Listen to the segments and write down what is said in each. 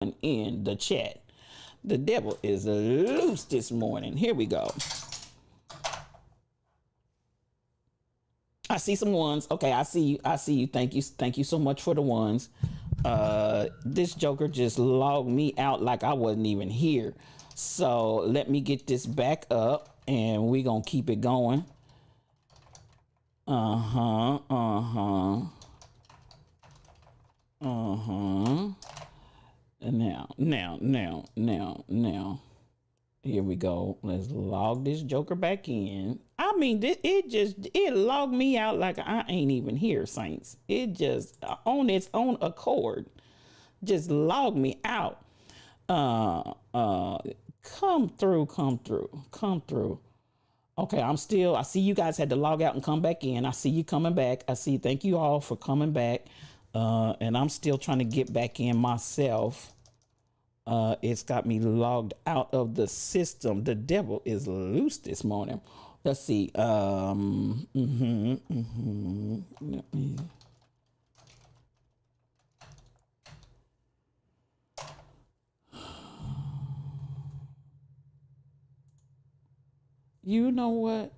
in the chat. The devil is loose this morning. Here we go. I see some ones. Okay, I see you. I see you. Thank you. Thank you so much for the ones. This joker just logged me out like I wasn't even here. So let me get this back up and we gonna keep it going. Now. Here we go. Let's log this joker back in. I mean, it logged me out like I ain't even here, Saints. It just on its own accord just logged me out. Come through. Okay, I see you guys had to log out and come back in. I see you coming back. Thank you all for coming back. And I'm still trying to get back in myself. It's got me logged out of the system. The devil is loose this morning. Let's see. Let me. You know what?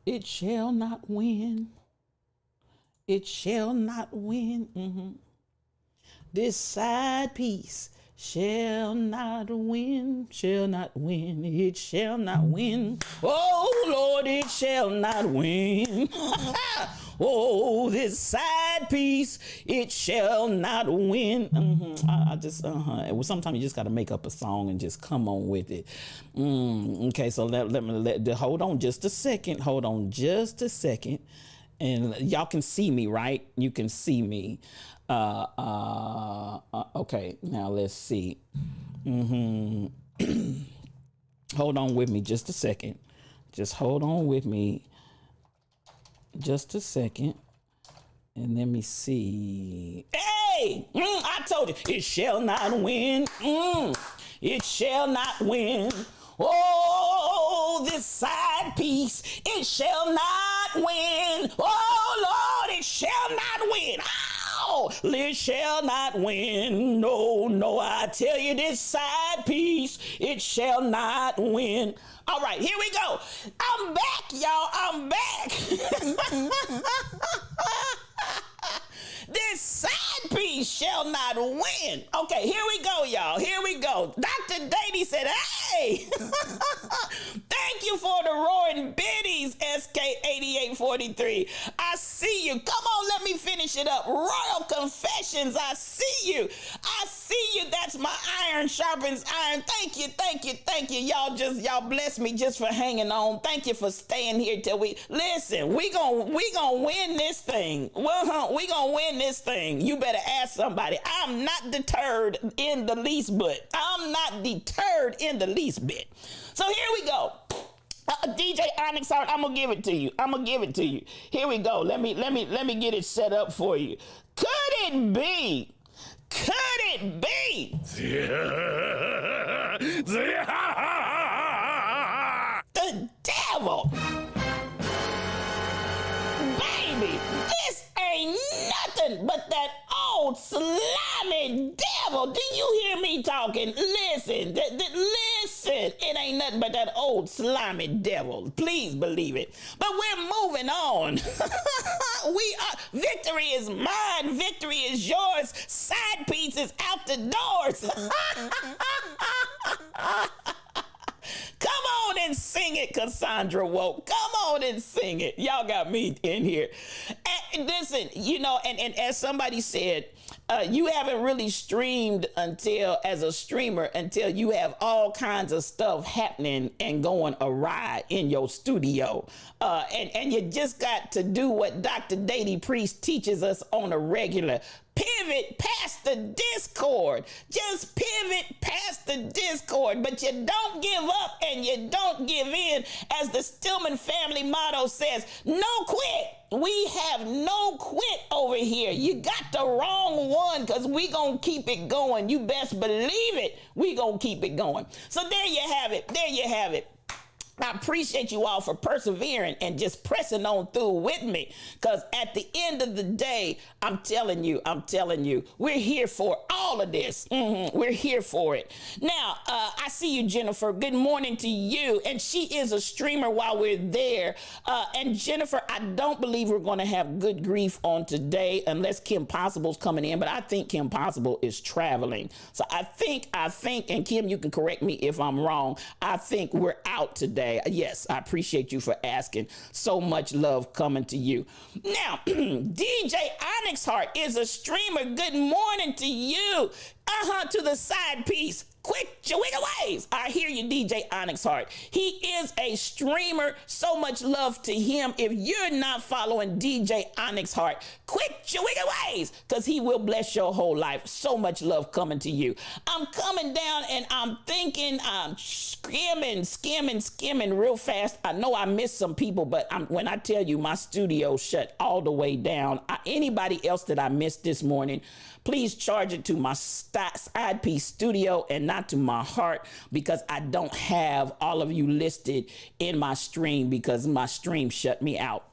It shall not win. It shall not win. This side piece shall not win, it shall not win. Oh Lord, it shall not win. Oh, this side piece, it shall not win. I just, sometimes you just got to make up a song and just come on with it. Okay, so hold on just a second. And y'all can see me, right? You can see me. Okay, now let's see. Hold on with me just a second. Just hold on with me just a second. And let me see. Hey, I told you, it shall not win. It shall not win. Oh, this side piece, it shall not win. Oh, Lord, it shall not win. Oh, it shall not win. No, I tell you, this side piece, it shall not win. All right, here we go. I'm back, y'all. I'm back. This side piece shall not win. Okay, here we go, y'all. Here we go. Dr. Dady said, hey, thank you for the roaring biddies, SK8843. I see you. Come on, let me finish it up. Royal Confessions, I see you. I see you. That's my iron sharpens iron. Thank you. Y'all bless me just for hanging on. Thank you for staying here till we listen. We gonna win this thing. We gonna win this thing. You better ask somebody. I'm not deterred in the least bit. So here we go. DJ Onyx Heart, I'm gonna give it to you. Here we go. Let me get it set up for you. Could it be? The devil. Baby, this ain't nothing but that old slimy devil. Do you hear me talking? Listen, listen. It ain't nothing but that old slimy devil. Please believe it. But we're moving on. Victory is mine. Victory is yours. Side piece is out the doors. Come on and sing it, Cassandra Woke. Come on and sing it. Y'all got me in here. And listen, and as somebody said, you haven't really streamed as a streamer until you have all kinds of stuff happening and going awry in your studio. And you just got to do what Dr. Dady Priest teaches us on a regular. Pivot past the Discord. Just pivot past the Discord. But you don't give up and you don't give in. As the Stillman family motto says, no quit. We have no quit over here. You got the wrong one because we gonna keep it going. You best believe it. We gonna keep it going. So there you have it. I appreciate you all for persevering and just pressing on through with me. Because at the end of the day, I'm telling you, we're here for all of this. We're here for it. Now, I see you, Jennifer. Good morning to you. And she is a streamer while we're there. And Jennifer, I don't believe we're going to have good grief on today unless Kim Possible's coming in. But I think Kim Possible is traveling. So I think, and Kim, you can correct me if I'm wrong. I think we're out today. Yes, I appreciate you for asking. So much love coming to you. Now, DJ Onyx Heart is a streamer. Good morning to you. To the side piece. Quick Chewigga ways. I hear you, DJ Onyx Heart. He is a streamer. So much love to him. If you're not following DJ Onyx Heart, quick Chewigga ways, because he will bless your whole life. So much love coming to you. I'm coming down and I'm thinking, I'm skimming real fast. I know I missed some people, but when I tell you my studio shut all the way down, anybody else that I missed this morning, please charge it to my side piece studio and not to my heart, because I don't have all of you listed in my stream because my stream shut me out.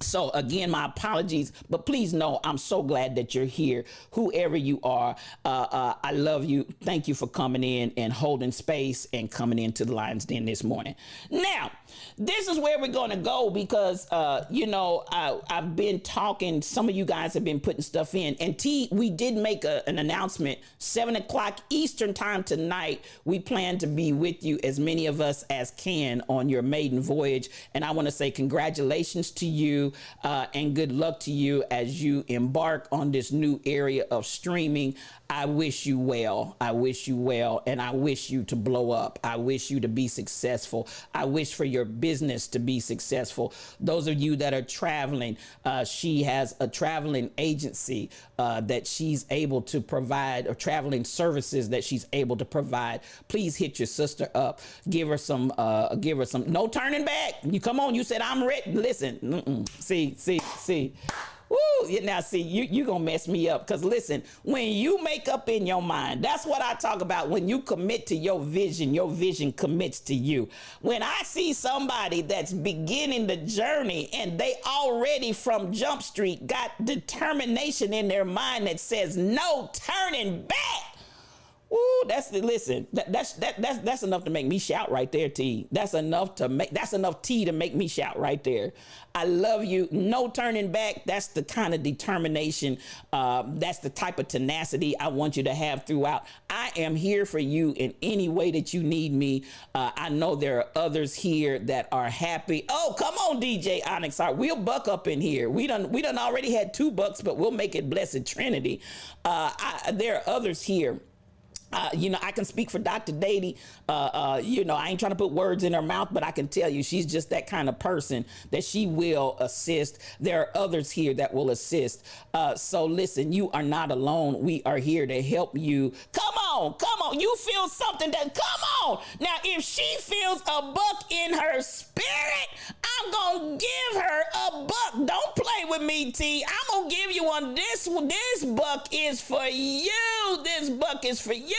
So again, my apologies, but please know I'm so glad that you're here. Whoever you are, I love you. Thank you for coming in and holding space and coming into the Lion's Den this morning. Now, this is where we're going to go because, I've been talking. Some of you guys have been putting stuff in. And we did make an announcement, 7 o'clock Eastern time tonight. We plan to be with you, as many of us as can, on your maiden voyage. And I want to say congratulations to you and good luck to you as you embark on this new area of streaming. I wish you well. I wish you well, and I wish you to blow up. I wish you to be successful. I wish for your business to be successful. Those of you that are traveling, she has a traveling agency that she's able to provide, or traveling services that she's able to provide. Please hit your sister up. Give her some. No turning back. You come on. You said I'm ready. Listen. See. Woo! Now, see, you gonna mess me up, because listen, when you make up in your mind, that's what I talk about. When you commit to your vision commits to you. When I see somebody that's beginning the journey and they already from Jump Street got determination in their mind that says no turning back. Ooh, that's enough to make me shout right there, T. That's enough T to make me shout right there. I love you. No turning back. That's the kind of determination. That's the type of tenacity I want you to have throughout. I am here for you in any way that you need me. I know there are others here that are happy. Oh, come on, DJ Onyx. We'll buck up in here. We done already had 2 bucks, but we'll make it Blessed Trinity. There are others here. I can speak for Dr. Dady. I ain't trying to put words in her mouth, but I can tell you she's just that kind of person that she will assist. There are others here that will assist. So listen, you are not alone. We are here to help you. Come on. You feel something come on. Now, if she feels a buck in her spirit, I'm going to give her a buck. Don't play with me, T. I'm going to give you one. This buck is for you. This buck is for you.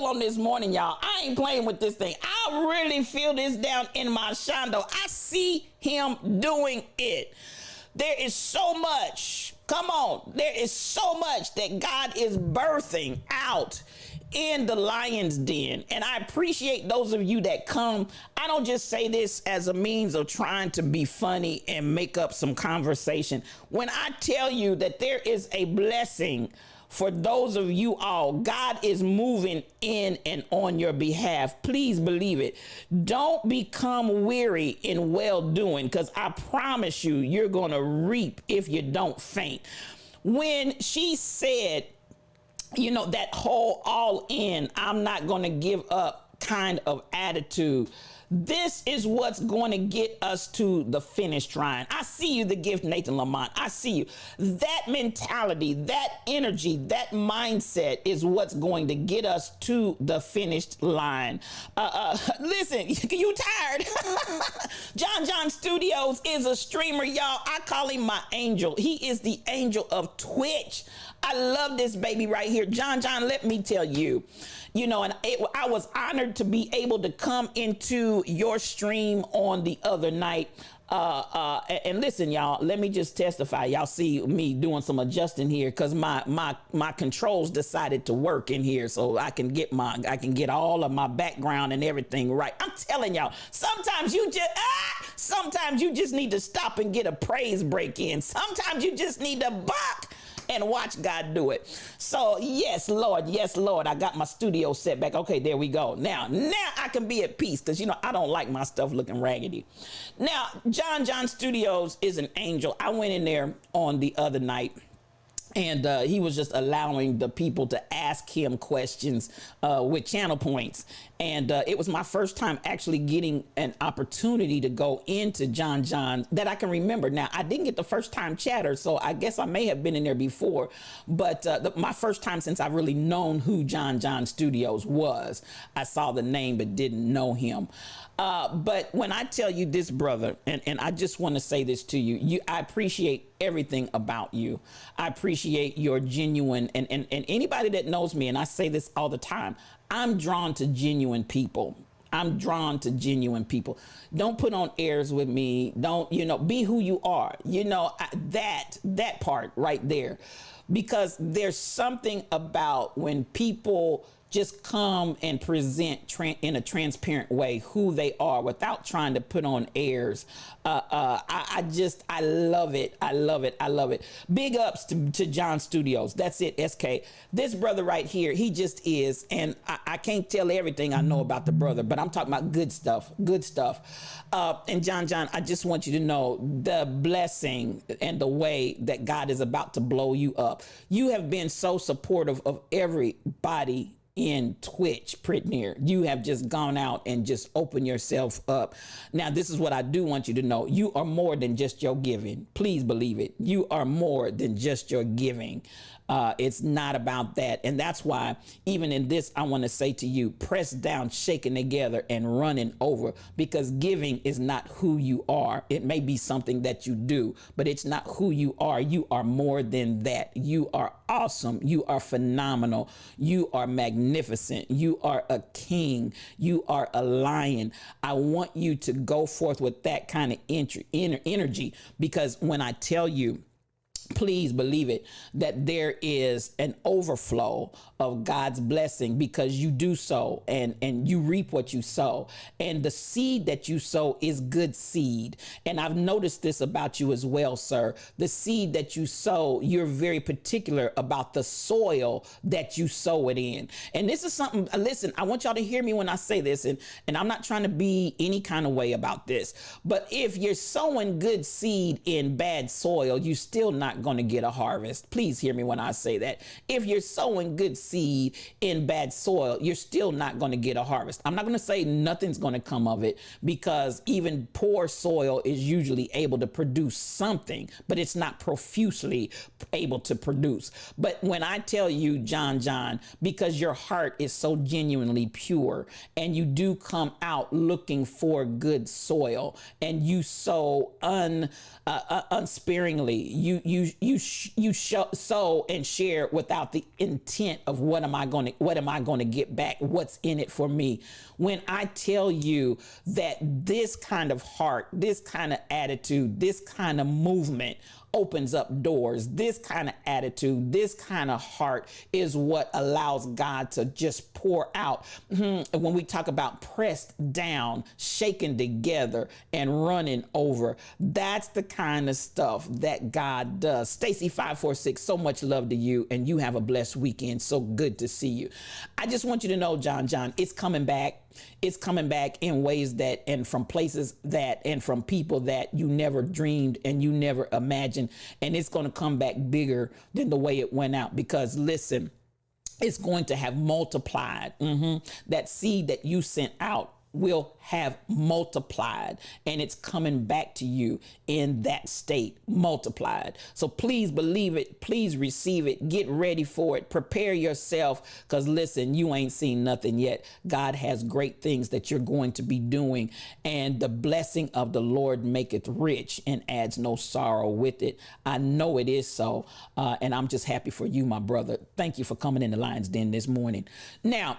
real on this morning, y'all. I ain't playing with this thing. I really feel this down in my shando. I see him doing it. There is so much. Come on. There is so much that God is birthing out in the lion's den. And I appreciate those of you that come. I don't just say this as a means of trying to be funny and make up some conversation. When I tell you that there is a blessing for those of you all, God is moving in and on your behalf. Please believe it. Don't become weary in well doing, because I promise you, you're going to reap if you don't faint. When she said, you know, that whole all in, I'm not going to give up kind of attitude, this is what's going to get us to the finish line. I see you, the gift, Nathan Lamont. I see you. That mentality, that energy, that mindset is what's going to get us to the finished line. Listen, you tired? John Studios is a streamer, y'all. I call him my angel. He is the angel of Twitch. I love this baby right here. John, let me tell you, you know, and I was honored to be able to come into your stream on the other night. And listen, y'all, let me just testify. Y'all see me doing some adjusting here because my controls decided to work in here so I can get all of my background and everything right. I'm telling y'all, sometimes you just need to stop and get a praise break in. Sometimes you just need to buck and watch God do it. So yes, Lord, I got my studio set back. Okay, there we go. Now I can be at peace because, you know, I don't like my stuff looking raggedy. Now, John Studios is an angel. I went in there on the other night, and he was just allowing the people to ask him questions with channel points. And it was my first time actually getting an opportunity to go into John that I can remember. Now, I didn't get the first time chatter, so I guess I may have been in there before. But my first time since I've really known who John Studios was. I saw the name but didn't know him. But when I tell you this, brother, and I just want to say this to you, I appreciate everything about you. I appreciate your genuine, and anybody that knows me, and I say this all the time, I'm drawn to genuine people. I'm drawn to genuine people. Don't put on airs with me. Don't, be who you are. That part right there, because there's something about when people just come and present in a transparent way who they are without trying to put on airs. I love it. I love it. Big ups to John Studios. That's it, SK. This brother right here, he just is. And I can't tell everything I know about the brother, but I'm talking about good stuff. And John, I just want you to know the blessing and the way that God is about to blow you up. You have been so supportive of everybody in Twitch, Pritneer. You have just gone out and just opened yourself up. Now, this is what I do want you to know. You are more than just your giving. Please believe it. You are more than just your giving. It's not about that. And that's why even in this, I want to say to you, press down, shaking together and running over, because giving is not who you are. It may be something that you do, but it's not who you are. You are more than that. You are awesome. You are phenomenal. You are magnificent. You are a king. You are a lion. I want you to go forth with that kind of energy, because when I tell you, please believe it, that there is an overflow of God's blessing, because you do sow and you reap what you sow. And the seed that you sow is good seed. And I've noticed this about you as well, sir. The seed that you sow, you're very particular about the soil that you sow it in. And this is something, listen, I want y'all to hear me when I say this, and I'm not trying to be any kind of way about this, but if you're sowing good seed in bad soil, you're still not going to get a harvest. Please hear me when I say that. If you're sowing good seed in bad soil, you're still not going to get a harvest. I'm not going to say nothing's going to come of it, because even poor soil is usually able to produce something, but it's not profusely able to produce. But when I tell you, John, because your heart is so genuinely pure and you do come out looking for good soil and you sow unsparingly, you sow and share without the intent of what am I going to get back? What's in it for me? When I tell you that this kind of heart, this kind of attitude, this kind of movement opens up doors. This kind of attitude, this kind of heart is what allows God to just pour out. When we talk about pressed down, shaken together, and running over, that's the kind of stuff that God does. Stacy 546, so much love to you, and you have a blessed weekend. So good to see you. I just want you to know, John, it's coming back. It's coming back in ways that, and from places that, and from people that you never dreamed and you never imagined. And it's going to come back bigger than the way it went out, because listen, it's going to have multiplied. That seed that you sent out will have multiplied, and it's coming back to you in that state, multiplied. So please believe it. Please receive it. Get ready for it. Prepare yourself, because listen, you ain't seen nothing yet. God has great things that you're going to be doing, and the blessing of the Lord maketh rich and adds no sorrow with it. I know it is so, and I'm just happy for you, my brother. Thank you for coming in the Lion's Den this morning. Now,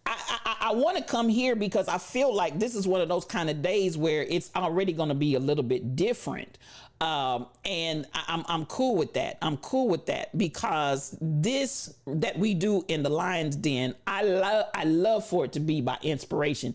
I want to come here because I feel like this is one of those kind of days where it's already going to be a little bit different. And I'm cool with that. I'm cool with that, because this that we do in the Lion's Den, I love for it to be by inspiration.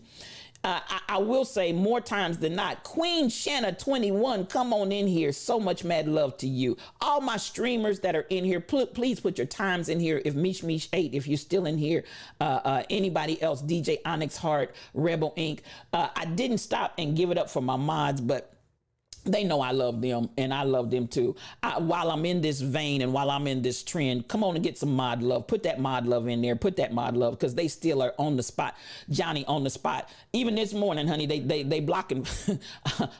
I will say more times than not, Queen Shanna 21, come on in here. So much mad love to you. All my streamers that are in here, please put your times in here. If Mish 8, if you're still in here, anybody else, DJ Onyx Heart, Rebel Inc. I didn't stop and give it up for my mods, but they know I love them, and I love them too. While I'm in this vein and while I'm in this trend, come on and get some mod love. Put that mod love in there. Put that mod love, because they still are on the spot. Johnny on the spot. Even this morning, honey, they blocking.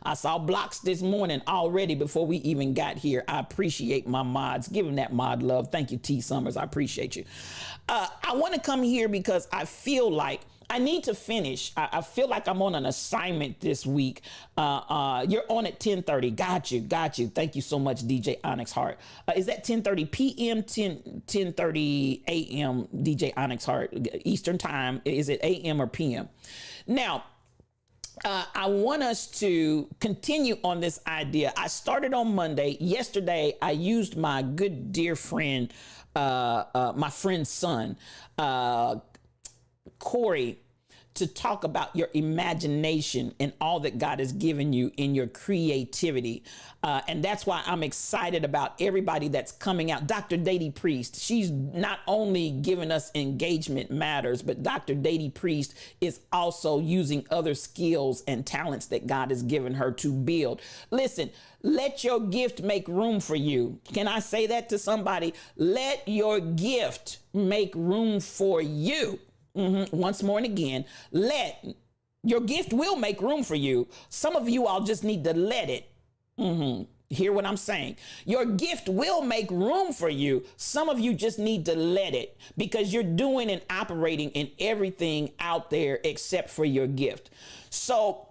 I saw blocks this morning already before we even got here. I appreciate my mods. Give them that mod love. Thank you, T Summers. I appreciate you. I want to come here because I feel like I need to finish. I feel like I'm on an assignment this week. You're on at 10:30. Got you. Thank you so much, DJ Onyx Heart. Is that 10:30 p.m., 10:30 a.m., DJ Onyx Heart, Eastern time? Is it a.m. or p.m.? Now, I want us to continue on this idea. I started on Monday. Yesterday, I used my good dear friend, my friend's son, Corey, to talk about your imagination and all that God has given you in your creativity. And that's why I'm excited about everybody that's coming out. Dr. Dady Priest, she's not only giving us Engagement Matters, but Dr. Dady Priest is also using other skills and talents that God has given her to build. Listen, let your gift make room for you. Can I say that to somebody? Let your gift make room for you. Once more and again, let your gift will make room for you. Some of you all just need to let it. Hear what I'm saying? Your gift will make room for you. Some of you just need to let it, because you're doing and operating in everything out there except for your gift. So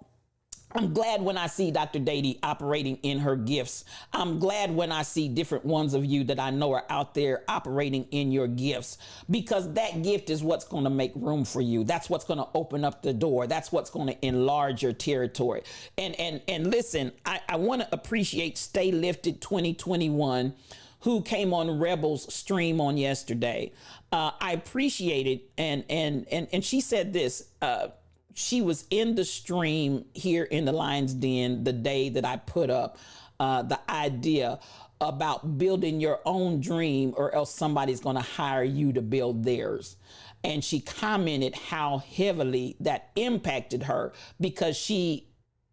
I'm glad when I see Dr. Dady operating in her gifts. I'm glad when I see different ones of you that I know are out there operating in your gifts, because that gift is what's going to make room for you. That's what's going to open up the door. That's what's going to enlarge your territory. And listen, I want to appreciate Stay Lifted 2021, who came on Rebel's stream on yesterday. I appreciate it. And she said this, she was in the stream here in the Lion's Den the day that I put up the idea about building your own dream, or else somebody's going to hire you to build theirs. And she commented how heavily that impacted her, because she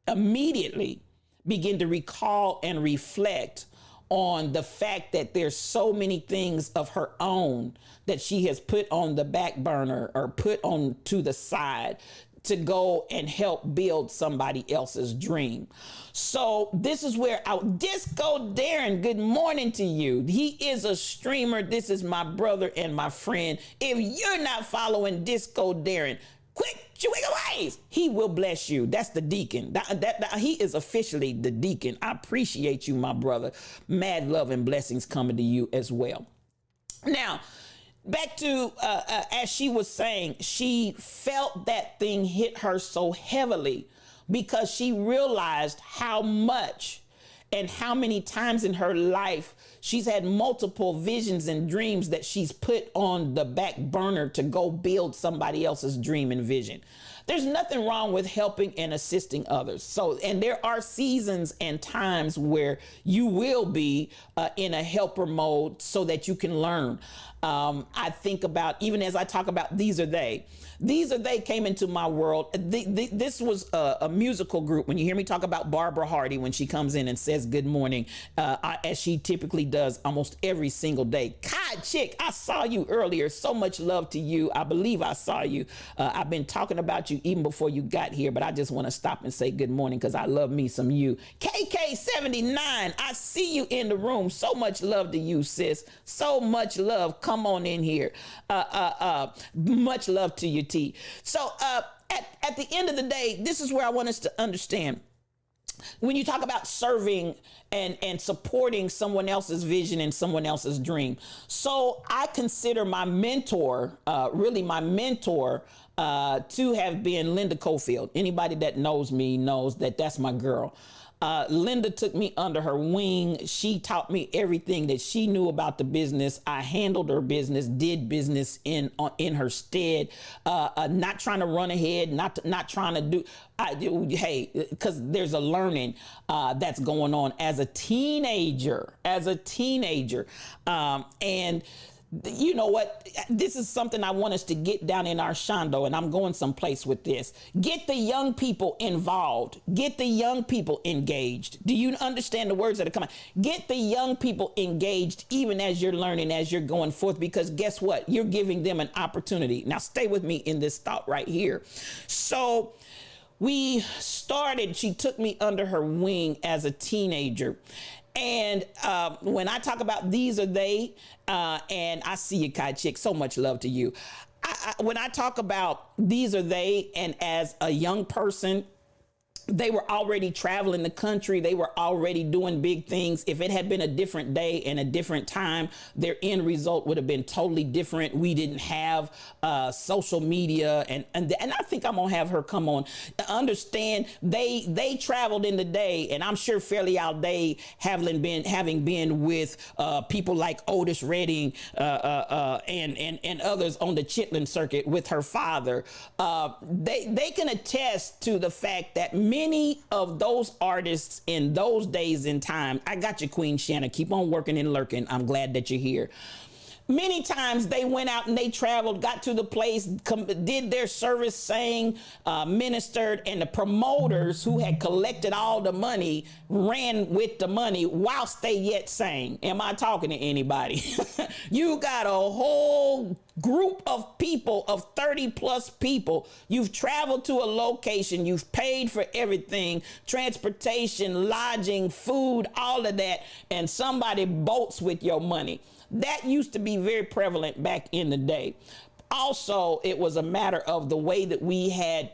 immediately began to recall and reflect on the fact that there's so many things of her own that she has put on the back burner or put on to the side to go and help build somebody else's dream. So this is where Disco Darren, good morning to you. He is a streamer. This is my brother and my friend. If you're not following Disco Darren, quick, your wicked ways. He will bless you. That's the deacon. He is officially the deacon. I appreciate you, my brother. Mad love and blessings coming to you as well. Now, back to, as she was saying, she felt that thing hit her so heavily because she realized how much and how many times in her life she's had multiple visions and dreams that she's put on the back burner to go build somebody else's dream and vision. There's nothing wrong with helping and assisting others. So, and there are seasons and times where you will be in a helper mode so that you can learn. I think about, even as I talk about These Are They. These Are They came into my world. This was a musical group. When you hear me talk about Barbara Hardy, when she comes in and says good morning, as she typically does almost every single day. God, chick, I saw you earlier. So much love to you. I believe I saw you. I've been talking about you even before you got here, but I just want to stop and say good morning because I love me some you. KK79, I see you in the room. So much love to you, sis. So much love. Come on in here. Much love to you, T. So at the end of the day, this is where I want us to understand. When you talk about serving and supporting someone else's vision and someone else's dream. So I consider my mentor, really my mentor, to have been Linda Cofield. Anybody that knows me knows that that's my girl. Linda took me under her wing. She taught me everything that she knew about the business. I handled her business, did business in her stead, not trying to run ahead, not trying to do. Hey, because there's a learning that's going on as a teenager, and you know what? This is something I want us to get down in our shondo, and I'm going someplace with this. Get the young people involved. Get the young people engaged. Do you understand the words that are coming? Get the young people engaged, even as you're learning, as you're going forth, because guess what? You're giving them an opportunity. Now, stay with me in this thought right here. So we started, she took me under her wing as a teenager. And when I talk about These Are They, and I see you, Kai Chick, so much love to you. When I talk about These Are They, and as a young person, they were already traveling the country. They were already doing big things. If it had been a different day and a different time, their end result would have been totally different. We didn't have social media, and I think I'm gonna have her come on. Understand, they traveled in the day, and I'm sure Fairly Out Day, having been with people like Otis Redding and others on the Chitlin circuit with her father, they can attest to the fact that many of those artists in those days and time, I got you, Queen Shanna, keep on working and lurking. I'm glad that you're here. Many times they went out and they traveled, got to the place, did their service, sang, ministered, and the promoters who had collected all the money ran with the money whilst they yet sang. Am I talking to anybody? You got a whole group of people, of 30 plus people. You've traveled to a location, you've paid for everything, transportation, lodging, food, all of that, and somebody bolts with your money. That used to be very prevalent back in the day. Also, it was a matter of the way that we had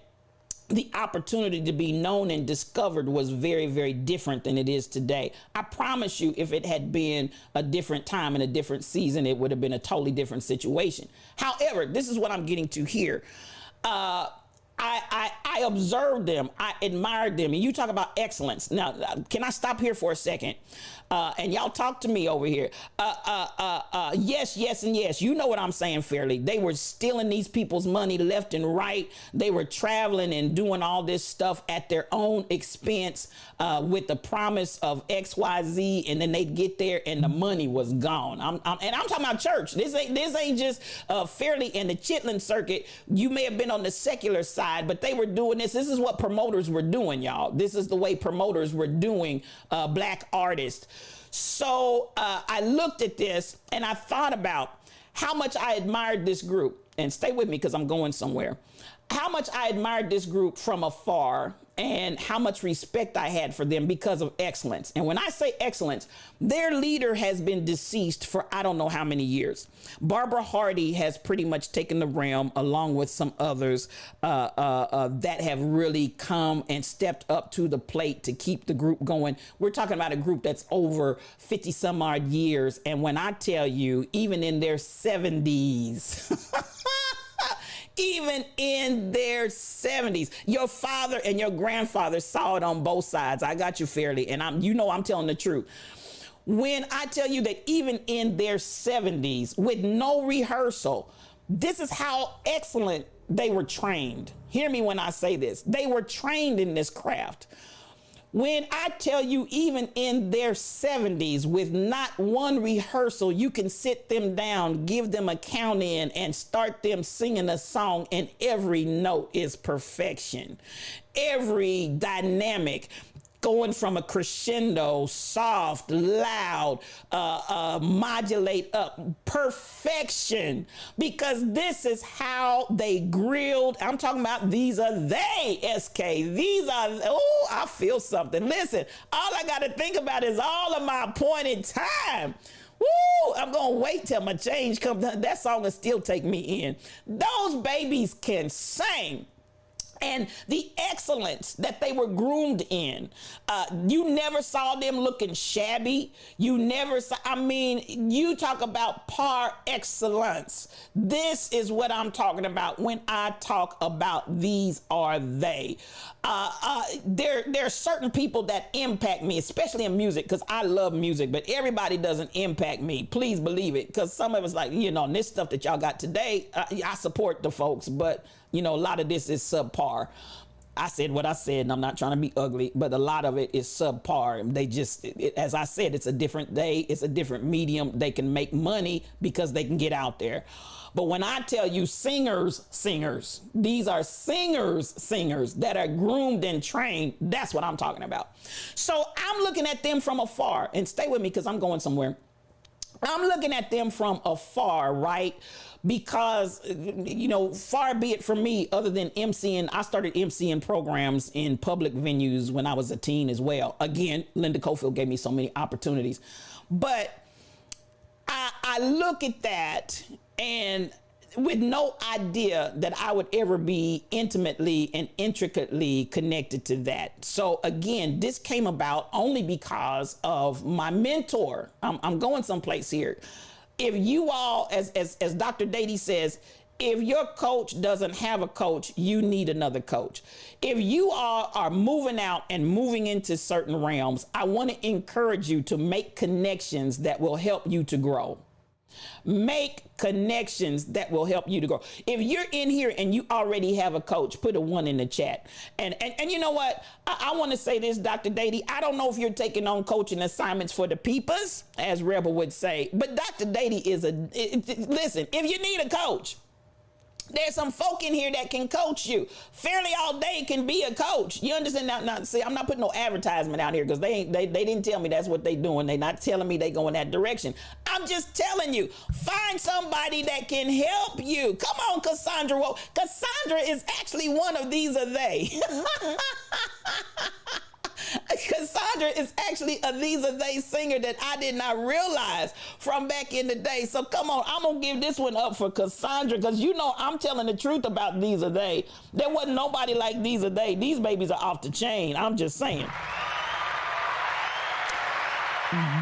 the opportunity to be known and discovered was very, very different than it is today. I promise you, if it had been a different time and a different season, it would have been a totally different situation. However, this is what I'm getting to here. I observed them. I admired them. And you talk about excellence. Now, can I stop here for a second? And y'all talk to me over here. Yes, yes, and yes. You know what I'm saying, Fairly. They were stealing these people's money left and right. They were traveling and doing all this stuff at their own expense with the promise of XYZ, and then they'd get there and the money was gone. And I'm talking about church. This ain't just Fairly in the Chitlin circuit. You may have been on the secular side, but they were doing this. This is what promoters were doing, y'all. This is the way promoters were doing black artists. So I looked at this and I thought about how much I admired this group. And stay with me because I'm going somewhere. How much I admired this group from afar. and how much respect I had for them because of excellence. And when I say excellence, their leader has been deceased for I don't know how many years. Barbara Hardy has pretty much taken the realm, along with some others that have really come and stepped up to the plate to keep the group going. We're talking about a group that's over 50 some odd years. And when I tell you, even in their 70s, even in their 70s, your father and your grandfather saw it on both sides. I got you fairly. And I'm telling the truth. When I tell you that even in their 70s with no rehearsal, this is how excellent they were trained. Hear me when I say this. They were trained in this craft. When I tell you, even in their 70s, with not one rehearsal, you can sit them down, give them a count in, and start them singing a song, and every note is perfection. Every dynamic, going from a crescendo, soft, loud, modulate up, perfection, because this is how they grilled. I'm talking about these are they, SK. These are, oh, I feel something. Listen, all I got to think about is all of my appointed time. Woo, I'm going to wait till my change comes. That song will still take me in. Those babies can sing. And the excellence that they were groomed in, you never saw them looking shabby. You never saw, you talk about par excellence. This is what I'm talking about when I talk about these are they. There are certain people that impact me, especially in music, because I love music, but everybody doesn't impact me. Please believe it, because some of us like, this stuff that y'all got today, I support the folks, but a lot of this is subpar. I said what I said, and I'm not trying to be ugly, but a lot of it is subpar. They just, as I said, it's a different day. It's a different medium. They can make money because they can get out there. But when I tell you singers, these are singers that are groomed and trained. That's what I'm talking about. So I'm looking at them from afar, and stay with me because I'm going somewhere. I'm looking at them from afar, right? Because, far be it from me, other than MCing, I started MCing programs in public venues when I was a teen as well. Again, Linda Cofield gave me so many opportunities. But I look at that and with no idea that I would ever be intimately and intricately connected to that. So again, this came about only because of my mentor. I'm going someplace here. If you all, as Dr. Dady says, if your coach doesn't have a coach, you need another coach. If you all are moving out and moving into certain realms, I want to encourage you to make connections that will help you to grow. Make connections that will help you to grow. If you're in here and you already have a coach, put a 1 in the chat. And you know what? I want to say this, Dr. Dady. I don't know if you're taking on coaching assignments for the peepers, as Rebel would say, but Dr. Dady is listen, if you need a coach, there's some folk in here that can coach you. Fairly All Day can be a coach. You understand? Now, see, I'm not putting no advertisement out here because they didn't tell me that's what they doing. They not telling me they go in that direction. I'm just telling you, find somebody that can help you. Come on, Cassandra. Well, Cassandra is actually one of these are they. Cassandra is actually a these are they singer that I did not realize from back in the day. So come on, I'm gonna give this one up for Cassandra, because I'm telling the truth about these are they. There wasn't nobody like these are they. These babies are off the chain. I'm just saying.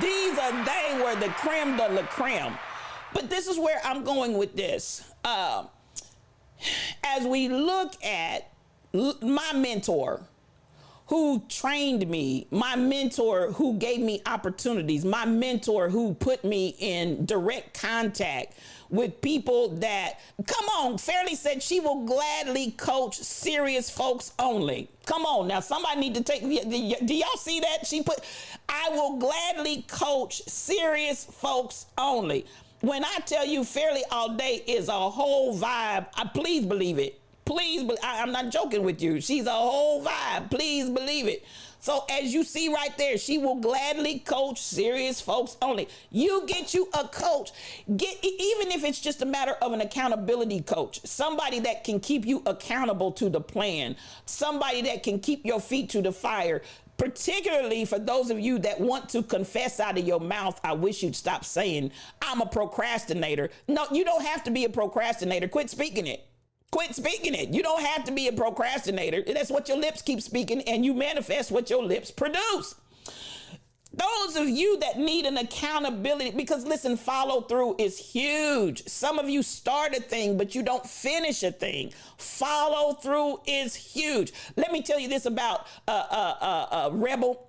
These are they were the creme de la creme. But this is where I'm going with this. As we look at my mentor, who trained me, my mentor who gave me opportunities, my mentor who put me in direct contact with people that, come on, Fairly said she will gladly coach serious folks only. Come on, now somebody need to take, do y'all see that? She put, I will gladly coach serious folks only. When I tell you Fairly All Day is a whole vibe, please believe it. Please, I'm not joking with you. She's a whole vibe. Please believe it. So as you see right there, she will gladly coach serious folks only. You get you a coach, even if it's just a matter of an accountability coach, somebody that can keep you accountable to the plan, somebody that can keep your feet to the fire. Particularly for those of you that want to confess out of your mouth, I wish you'd stop saying, I'm a procrastinator. No, you don't have to be a procrastinator. Quit speaking it. Quit speaking it. You don't have to be a procrastinator. That's what your lips keep speaking, and you manifest what your lips produce. Those of you that need an accountability, because listen, follow through is huge. Some of you start a thing, but you don't finish a thing. Follow through is huge. Let me tell you this about Rebel.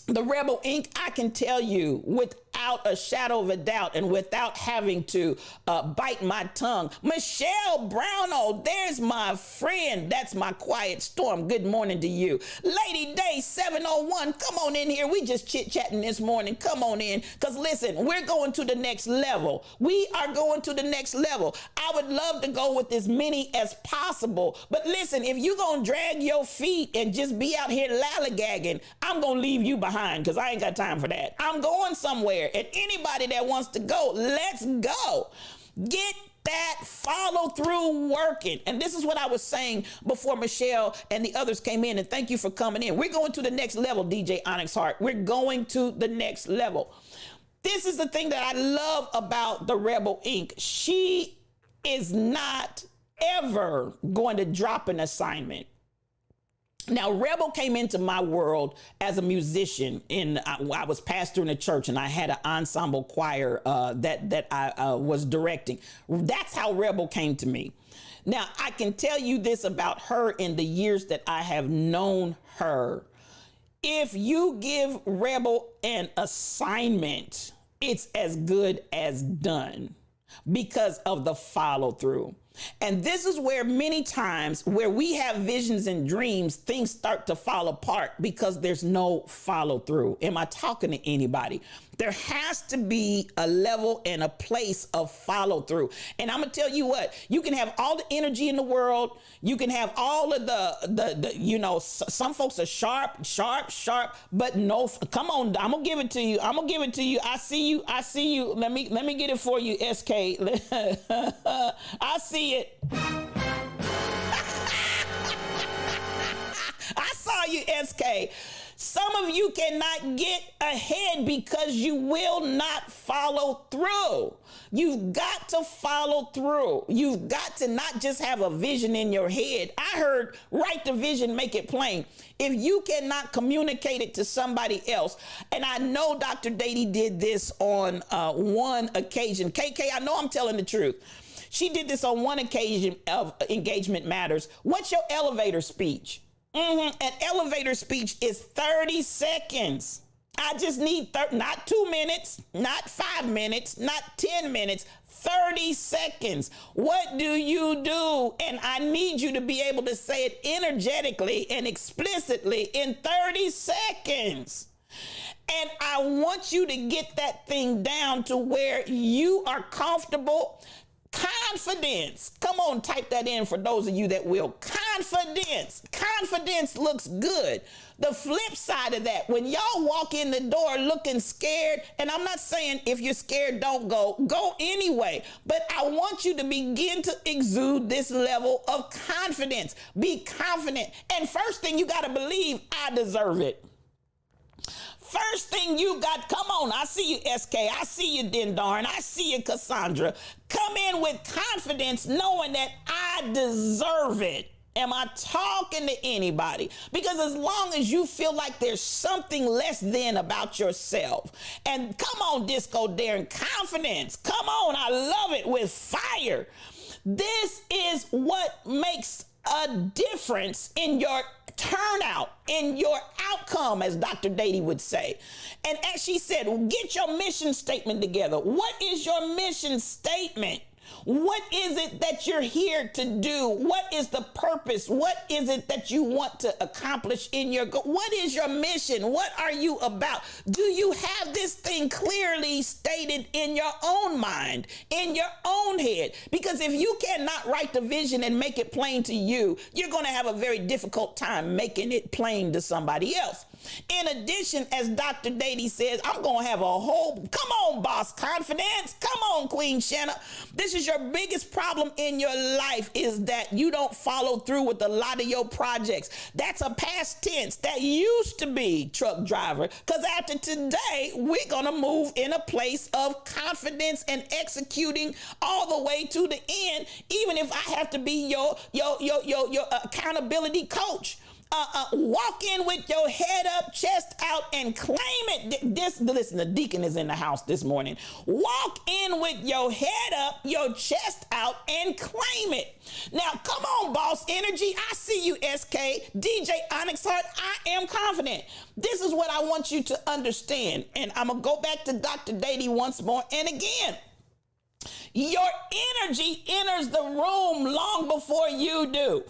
The Rebel Inc. I can tell you without a shadow of a doubt and without having to bite my tongue, Michelle Brownell, there's my friend. That's my quiet storm. Good morning to you. Lady Day 701, come on in here. We just chit-chatting this morning. Come on in. Because listen, we're going to the next level. We are going to the next level. I would love to go with as many as possible. But listen, if you're going to drag your feet and just be out here lollygagging, I'm going to leave you behind because I ain't got time for that. I'm going somewhere, and anybody that wants to go, let's go. Get that follow through working. And this is what I was saying before Michelle and the others came in, and thank you for coming in. We're going to the next level, DJ Onyx Hart. We're going to the next level. This is the thing that I love about the Rebel Inc. She is not ever going to drop an assignment. Now, Rebel came into my world as a musician. I was pastoring a church, and I had an ensemble choir that I was directing. That's how Rebel came to me. Now, I can tell you this about her in the years that I have known her. If you give Rebel an assignment, it's as good as done because of the follow through. And this is where many times where we have visions and dreams, things start to fall apart because there's no follow through. Am I talking to anybody? There has to be a level and a place of follow through. And I'm going to tell you what, you can have all the energy in the world. You can have all of the some folks are sharp, but no, come on. I'm going to give it to you. I see you. Let me get it for you, SK. I see it. I saw you, SK. Some of you cannot get ahead because you will not follow through. You've got to follow through. You've got to not just have a vision in your head. I heard, write the vision, make it plain. If you cannot communicate it to somebody else, and I know Dr. Dady did this on one occasion. KK, I know I'm telling the truth. She did this on one occasion of Engagement Matters. What's your elevator speech? An elevator speech is 30 seconds. I just need not 2 minutes, not 5 minutes, not 10 minutes, 30 seconds. What do you do? And I need you to be able to say it energetically and explicitly in 30 seconds. And I want you to get that thing down to where you are comfortable. Confidence. Come on, type that in for those of you that will. Confidence. Confidence looks good. The flip side of that, when y'all walk in the door looking scared, and I'm not saying if you're scared, don't go anyway, but I want you to begin to exude this level of confidence. Be confident. And first thing you got to believe, I deserve it. First thing you got, come on, I see you, SK. I see you, Dendarn. I see you, Cassandra. Come in with confidence knowing that I deserve it. Am I talking to anybody? Because as long as you feel like there's something less than about yourself, and come on, Disco Darren, confidence. Come on, I love it with fire. This is what makes a difference in your turnout, in your outcome, as Dr. Dady would say. And as she said, get your mission statement together. What is your mission statement? What is it that you're here to do? What is the purpose? What is it that you want to accomplish in your goal? What is your mission? What are you about? Do you have this thing clearly stated in your own mind, in your own head? Because if you cannot write the vision and make it plain to you, you're going to have a very difficult time making it plain to somebody else. In addition, as Dr. Dady says, I'm going to have a whole, come on, boss confidence. Come on, Queen Shanna. This is your biggest problem in your life, is that you don't follow through with a lot of your projects. That's a past tense. That used to be truck driver. Because after today, we're going to move in a place of confidence and executing all the way to the end, even if I have to be your accountability coach. Walk in with your head up, chest out, and claim it. Listen, the deacon is in the house this morning. Walk in with your head up, your chest out, and claim it. Now, come on, boss energy. I see you, SK. DJ Onyx Heart, I am confident. This is what I want you to understand. And I'm going to go back to Dr. Dady once more. And again, your energy enters the room long before you do.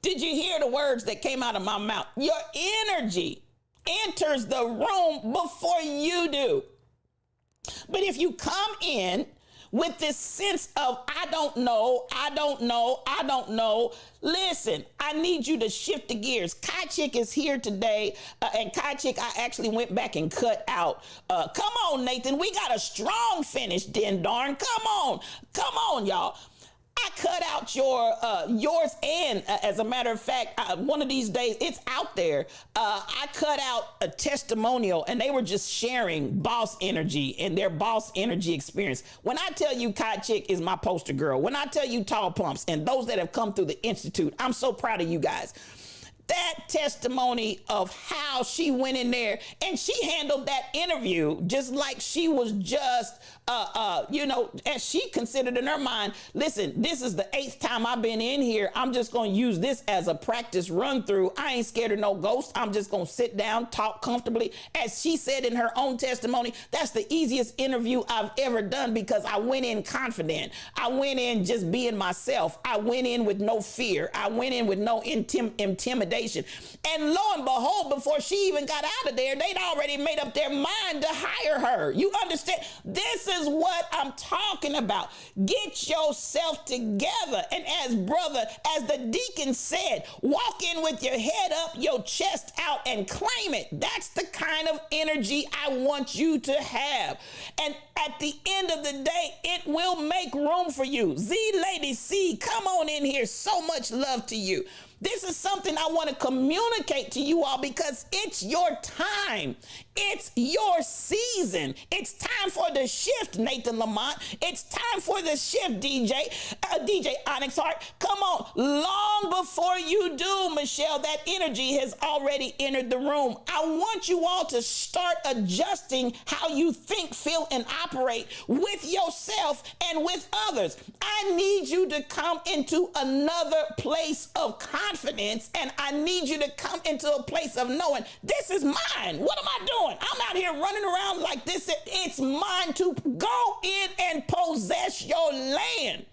Did you hear the words that came out of my mouth? Your energy enters the room before you do. But if you come in with this sense of, I don't know, listen, I need you to shift the gears. Kai Chick is here today, and Kai Chick, I actually went back and cut out. Come on, Nathan, we got a strong finish, den darn. Come on, y'all. I cut out yours, and as a matter of fact, one of these days, it's out there. I cut out a testimonial, and they were just sharing boss energy and their boss energy experience. When I tell you Kai Chick is my poster girl, when I tell you Tall Pumps and those that have come through the Institute, I'm so proud of you guys. That testimony of how she went in there and she handled that interview just like she was just, as she considered in her mind, listen, this is the 8th time I've been in here. I'm just going to use this as a practice run through. I ain't scared of no ghost. I'm just going to sit down, talk comfortably. As she said in her own testimony, that's the easiest interview I've ever done because I went in confident. I went in just being myself. I went in with no fear. I went in with no intimidation. And lo and behold, before she even got out of there, they'd already made up their mind to hire her. You understand? This is what I'm talking about. Get yourself together. And as the deacon said, walk in with your head up, your chest out, and claim it. That's the kind of energy I want you to have. And at the end of the day, it will make room for you. Z Lady C, come on in here. So much love to you. This is something I want to communicate to you all because it's your time. It's your season. It's time for the shift, Nathan Lamont. It's time for the shift, DJ Onyx Heart. Come on. Long before you do, Michelle, that energy has already entered the room. I want you all to start adjusting how you think, feel, and operate with yourself and with others. I need you to come into another place of confidence, and I need you to come into a place of knowing this is mine. What am I doing? I'm out here running around like this. It's mine to go in and possess your land.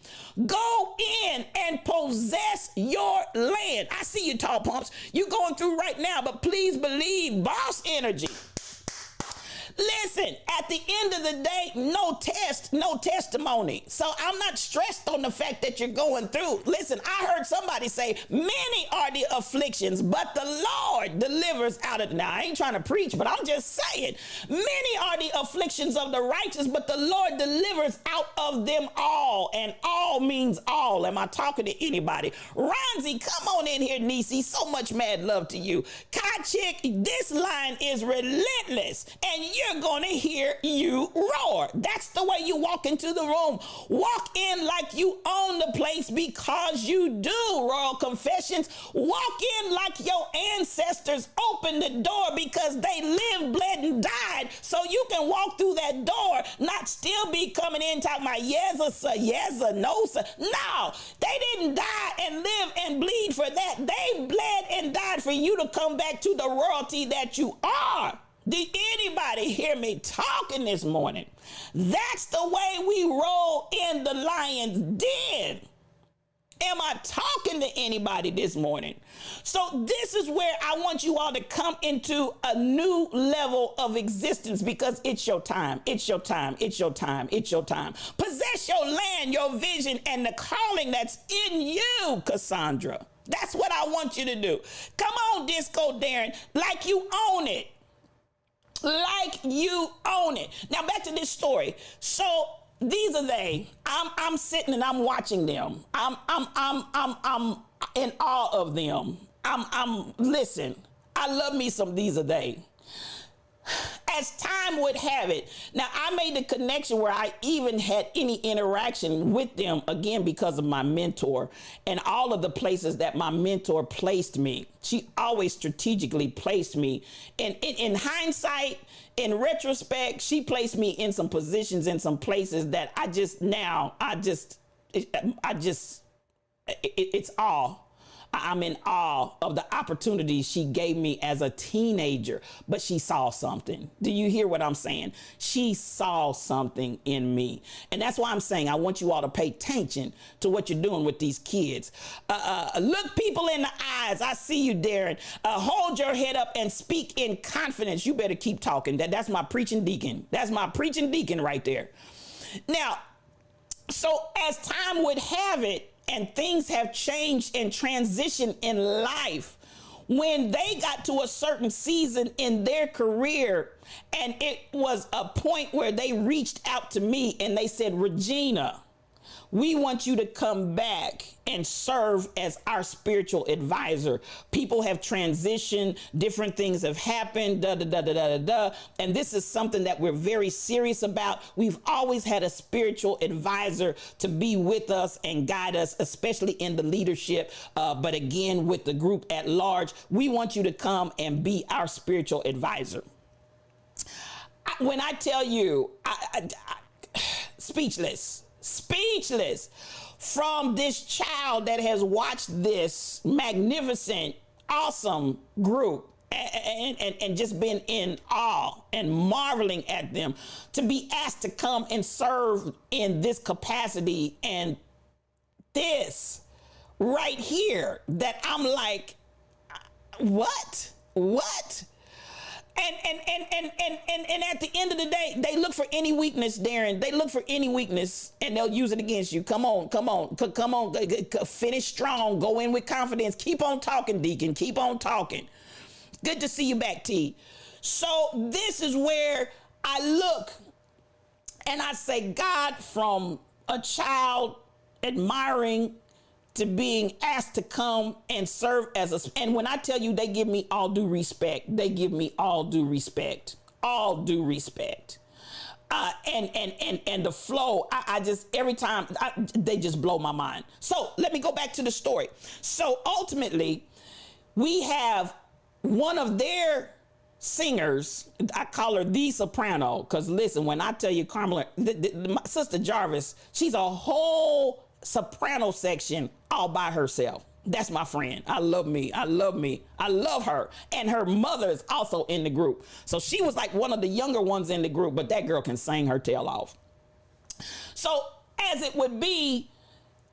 Go in and possess your land. I see you, Tall Pumps. You're going through right now, but please believe boss energy. Listen, at the end of the day, no test, no testimony. So I'm not stressed on the fact that you're going through. Listen, I heard somebody say, many are the afflictions, but the Lord delivers out of, now I ain't trying to preach, but I'm just saying, many are the afflictions of the righteous, but the Lord delivers out of them all. And all means all. Am I talking to anybody? Ronzi, come on in here, Niecy. So much mad love to you. Kai Chick, this line is relentless, and you're going to hear you roar. That's the way you walk into the room. Walk in like you own the place because you do, Royal Confessions. Walk in like your ancestors opened the door because they lived, bled, and died. So you can walk through that door, not still be coming in talking about yes, sir, yes, sir, no, sir. No, they didn't die and live and bleed for that. They bled and died for you to come back to the royalty that you are. Did anybody hear me talking this morning? That's the way we roll in the lion's den. Am I talking to anybody this morning? So this is where I want you all to come into a new level of existence because it's your time. It's your time. It's your time. It's your time. Possess your land, your vision, and the calling that's in you, Cassandra. That's what I want you to do. Come on, Disco Darren, like you own it. Like you own it. Now back to this story. So these are they. I'm sitting and I'm watching them. I'm in awe of them. Listen, I love me some these are they. As time would have it, now I made the connection where I even had any interaction with them again because of my mentor and all of the places that my mentor placed me. She always strategically placed me. And in hindsight, in retrospect, she placed me in some positions, in some places that it's all. I'm in awe of the opportunities she gave me as a teenager, but she saw something. Do you hear what I'm saying? She saw something in me. And that's why I'm saying I want you all to pay attention to what you're doing with these kids. Look people in the eyes. I see you, Darren. Hold your head up and speak in confidence. You better keep talking. That's my preaching deacon. That's my preaching deacon right there. Now, so as time would have it, and things have changed and transitioned in life, when they got to a certain season in their career, and it was a point where they reached out to me and they said, Regina, we want you to come back and serve as our spiritual advisor. People have transitioned, different things have happened, and this is something that we're very serious about. We've always had a spiritual advisor to be with us and guide us, especially in the leadership, but again, with the group at large. We want you to come and be our spiritual advisor. When I tell you, speechless from this child that has watched this magnificent, awesome group and just been in awe and marveling at them, to be asked to come and serve in this capacity, and this right here that I'm like, what? And at the end of the day, they look for any weakness, Darren. They look for any weakness and they'll use it against you. Come on. Finish strong. Go in with confidence. Keep on talking, Deacon. Keep on talking. Good to see you back, T. So this is where I look and I say, God, from a child admiring to being asked to come and serve as and when I tell you they give me all due respect, and the flow, I just, every time they just blow my mind. So let me go back to the story. So ultimately we have one of their singers, I call her the soprano, because listen, when I tell you Carmela, my sister Jarvis, she's a whole soprano section all by herself. That's my friend. I love her. And her mother is also in the group. So she was like one of the younger ones in the group, but that girl can sing her tail off. So as it would be,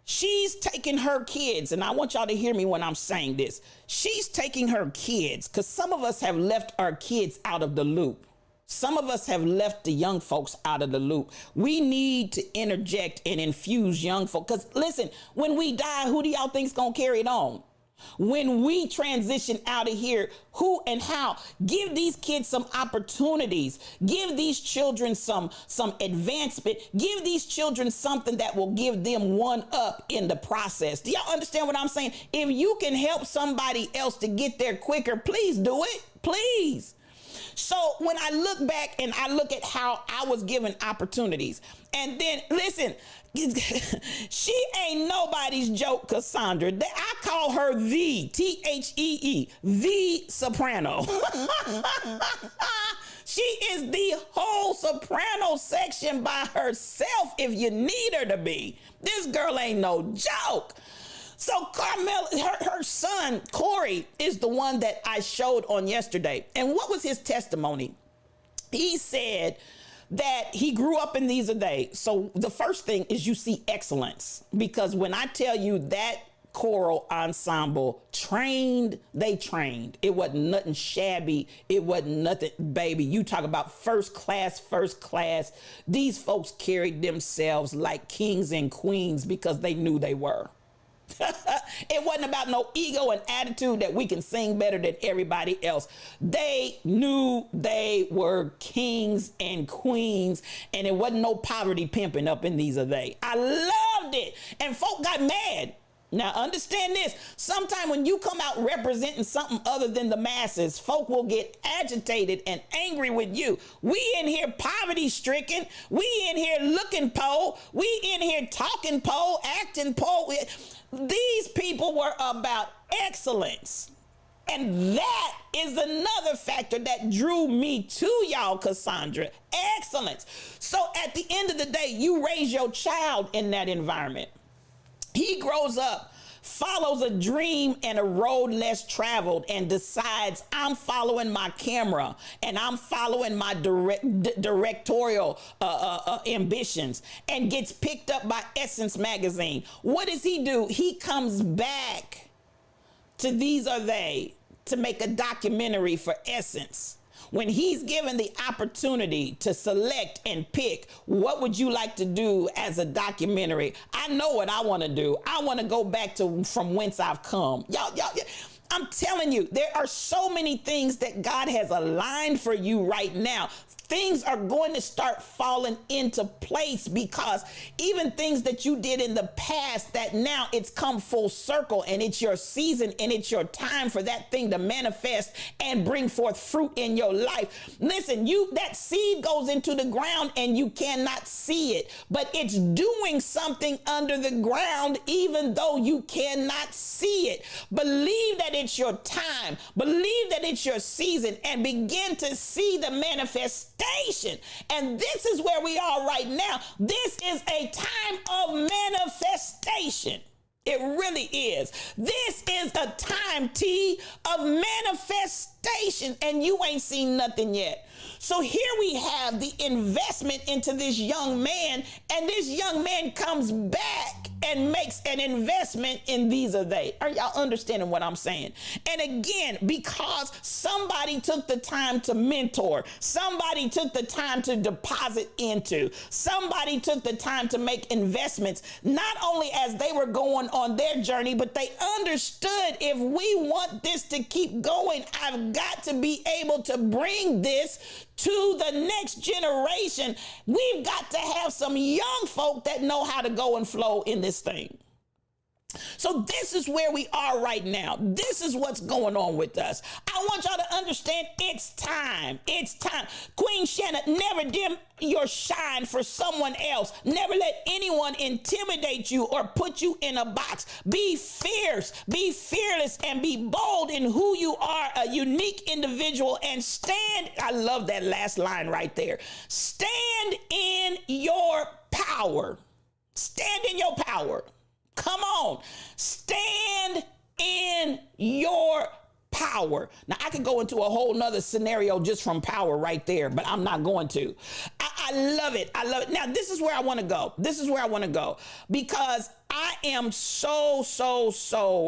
she's taking her kids, and I want y'all to hear me when I'm saying this. She's taking her kids, because some of us have left our kids out of the loop. Some of us have left the young folks out of the loop. We need to interject and infuse young folks. Because listen, when we die, who do y'all think's going to carry it on? When we transition out of here, who and how? Give these kids some opportunities. Give these children some advancement. Give these children something that will give them one up in the process. Do y'all understand what I'm saying? If you can help somebody else to get there quicker, please do it. Please. So when I look back and I look at how I was given opportunities, and then listen, she ain't nobody's joke, Cassandra. I call her the Thee, the soprano. She is the whole soprano section by herself if you need her to be. This girl ain't no joke. So Carmel, her son, Corey, is the one that I showed on yesterday. And what was his testimony? He said that he grew up in these days. So the first thing is you see excellence. Because when I tell you that choral ensemble they trained. It wasn't nothing shabby. It wasn't nothing, baby. You talk about first class. These folks carried themselves like kings and queens because they knew they were. It wasn't about no ego and attitude that we can sing better than everybody else. They knew they were kings and queens, and it wasn't no poverty pimping up in these or they. I loved it. And folk got mad. Now, understand this. Sometime when you come out representing something other than the masses, folk will get agitated and angry with you. We in here poverty stricken. We in here looking poor. We in here talking poor, acting poor. These people were about excellence. And that is another factor that drew me to y'all, Cassandra. Excellence. So at the end of the day, you raise your child in that environment. He grows up, follows a dream and a road less traveled, and decides, I'm following my camera and I'm following my directorial ambitions, and gets picked up by Essence magazine. What does he do? He comes back to These Are They to make a documentary for Essence. When he's given the opportunity to select and pick, what would you like to do as a documentary? I know what I want to do. I want to go back to from whence I've come. Y'all, I'm telling you, there are so many things that God has aligned for you right now. Things are going to start falling into place, because even things that you did in the past, that now it's come full circle, and it's your season and it's your time for that thing to manifest and bring forth fruit in your life. Listen, that seed goes into the ground and you cannot see it, but it's doing something under the ground even though you cannot see it. Believe that it's your time. Believe that it's your season, and begin to see the manifestation. And this is where we are right now. This is a time of manifestation. It really is. This is a time, T, of manifestation, and you ain't seen nothing yet. So here we have the investment into this young man, and this young man comes back and makes an investment in These Are They. Are y'all understanding what I'm saying? And again, because somebody took the time to mentor, somebody took the time to deposit into, somebody took the time to make investments, not only as they were going on their journey, but they understood, if we want this to keep going, I've got to be able to bring this to the next generation. We've got to have some young folk that know how to go and flow in this thing. So this is where we are right now. This is what's going on with us. I want y'all to understand, it's time. It's time. Queen Shanna, never dim your shine for someone else. Never let anyone intimidate you or put you in a box. Be fierce, be fearless, and be bold in who you are, a unique individual, and stand. I love that last line right there. Stand in your power. Stand in your power. Come on, stand in your power. Now, I could go into a whole nother scenario just from power right there, but I'm not going to. I love it. I love it. Now, this is where I want to go. This is where I want to go, because I am so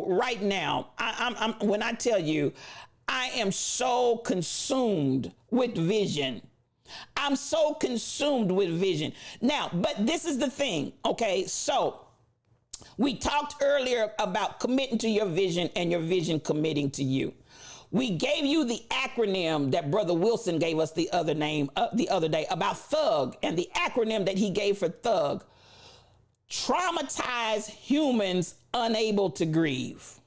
right now. When I tell you, I am so consumed with vision. I'm so consumed with vision. Now, but this is the thing. Okay, so we talked earlier about committing to your vision and your vision committing to you. We gave you the acronym that Brother Wilson gave us the other day about THUG, and the acronym that he gave for THUG: traumatized humans unable to grieve.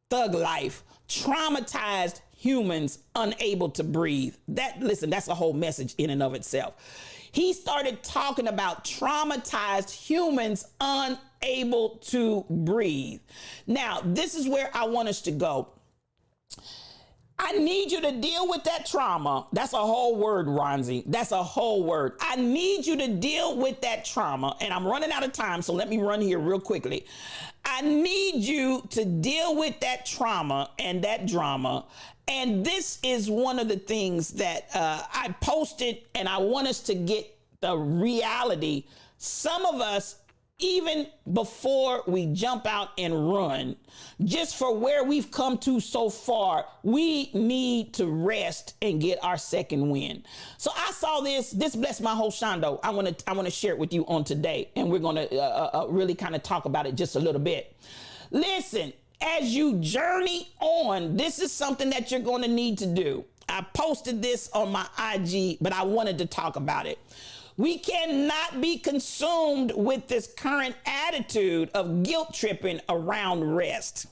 Thug life, traumatized humans unable to breathe. That's a whole message in and of itself. He started talking about traumatized humans unable to breathe. Now, this is where I want us to go. I need you to deal with that trauma. That's a whole word, Ronzi. That's a whole word. I need you to deal with that trauma. And I'm running out of time, so let me run here real quickly. I need you to deal with that trauma and that drama. And this is one of the things that I posted, and I want us to get the reality. Some of us, even before we jump out and run, just for where we've come to so far, we need to rest and get our second win. So I saw this blessed my whole shondo. I want to share it with you on today, and we're going to really kind of talk about it just a little bit. Listen, as you journey on, this is something that you're going to need to do. I posted this on my IG, but I wanted to talk about it. We cannot be consumed with this current attitude of guilt tripping around rest.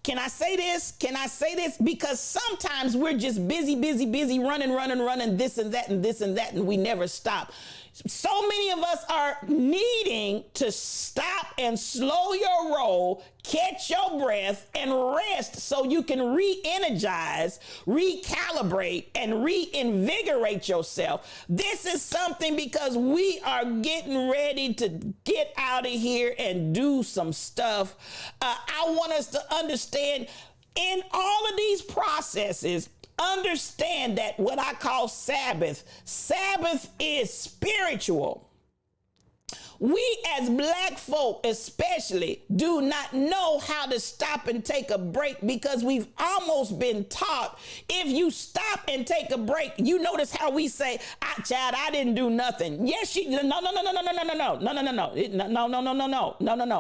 Can I say this? Can I say this? Because sometimes we're just busy, running, this and that, and we never stop. So many of us are needing to stop and slow your roll, catch your breath, and rest so you can re-energize, recalibrate, and reinvigorate yourself. This is something because we are getting ready to get out of here and do some stuff. I want us to understand in all of these processes, understand that what I call Sabbath is spiritual. We as black folk especially do not know how to stop and take a break because we've almost been taught if you stop and take a break, you notice how we say, child, I didn't do nothing. Yes, no.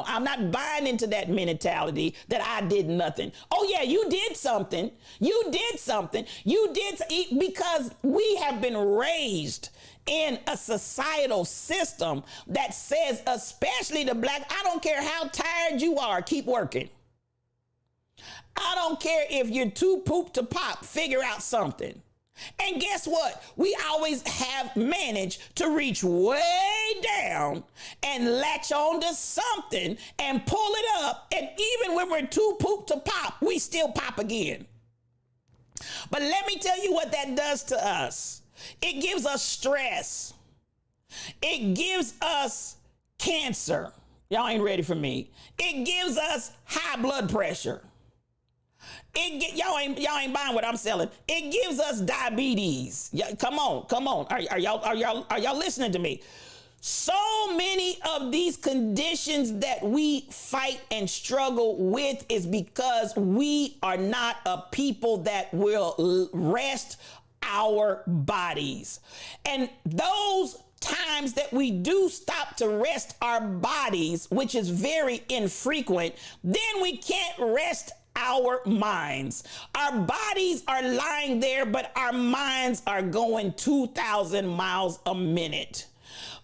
I'm not buying into that mentality that I did nothing. Oh yeah, you did something. Because we have been raised in a societal system that says, especially the black, I don't care how tired you are, keep working. I don't care if you're too poop to pop, figure out something. And guess what? We always have managed to reach way down and latch on to something and pull it up. And even when we're too poop to pop, we still pop again. But let me tell you what that does to us. It gives us stress. It gives us cancer. Y'all ain't ready for me. It gives us high blood pressure. Y'all ain't buying what I'm selling. It gives us diabetes. Come on. Are y'all listening to me? So many of these conditions that we fight and struggle with is because we are not a people that will rest our bodies. And those times that we do stop to rest our bodies, which is very infrequent, then we can't rest our minds. Our bodies are lying there, but our minds are going 2,000 miles a minute.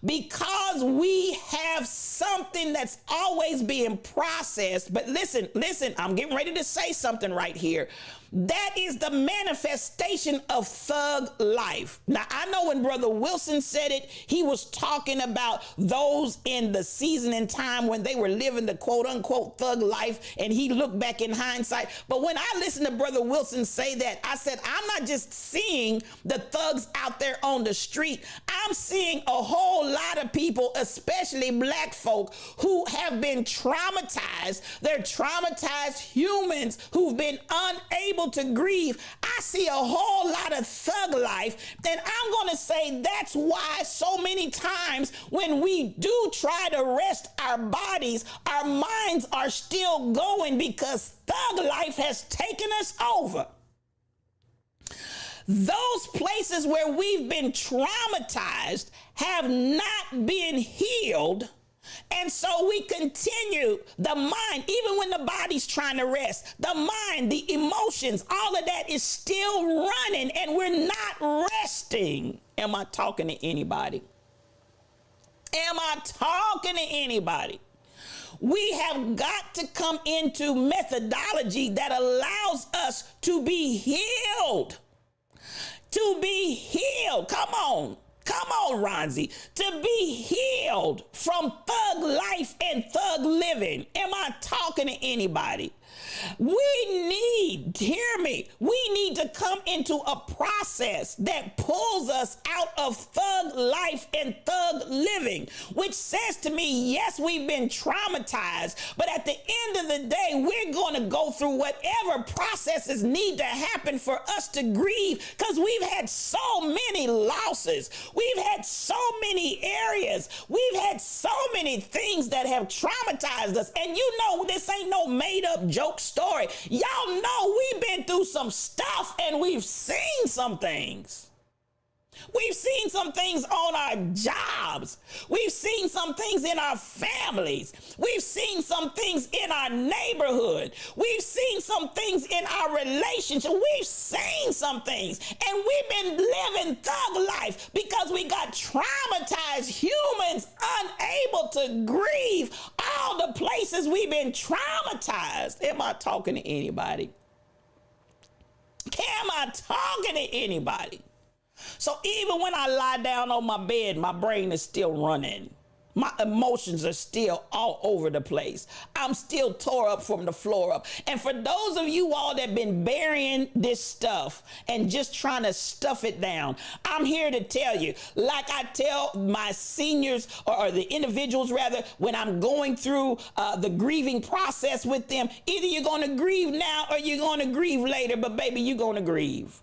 Because we have something that's always being processed. But listen, I'm getting ready to say something right here. That is the manifestation of thug life. Now, I know when Brother Wilson said it, he was talking about those in the season and time when they were living the quote unquote thug life, and he looked back in hindsight. But when I listened to Brother Wilson say that, I said, I'm not just seeing the thugs out there on the street. I'm seeing a whole lot of people, especially black folk, who have been traumatized. They're traumatized humans who've been unable to grieve. I see a whole lot of thug life, and I'm going to say that's why so many times when we do try to rest our bodies, our minds are still going because thug life has taken us over. Those places where we've been traumatized have not been healed. And so we continue the mind, even when the body's trying to rest, the mind, the emotions, all of that is still running and we're not resting. Am I talking to anybody? Am I talking to anybody? We have got to come into methodology that allows us to be healed. To be healed. Come on, Ronzi, to be healed from thug life and thug living. Am I talking to anybody? We need to come into a process that pulls us out of thug life and thug living, which says to me, yes, we've been traumatized, but at the end of the day, we're going to go through whatever processes need to happen for us to grieve, because we've had so many losses. We've had so many areas. We've had so many things that have traumatized us. And you know, this ain't no made up joke story. Y'all know we've been through some stuff and we've seen some things. We've seen some things on our jobs. We've seen some things in our families. We've seen some things in our neighborhood. We've seen some things in our relationship. We've seen some things, and we've been living thug life because we got traumatized humans, unable to grieve all the places we've been traumatized. Am I talking to anybody? Am I talking to anybody? So even when I lie down on my bed, my brain is still running. My emotions are still all over the place. I'm still tore up from the floor up. And for those of you all that been burying this stuff and just trying to stuff it down, I'm here to tell you, like I tell my seniors or the individuals rather, when I'm going through the grieving process with them, either you're going to grieve now or you're going to grieve later, but baby, you're going to grieve.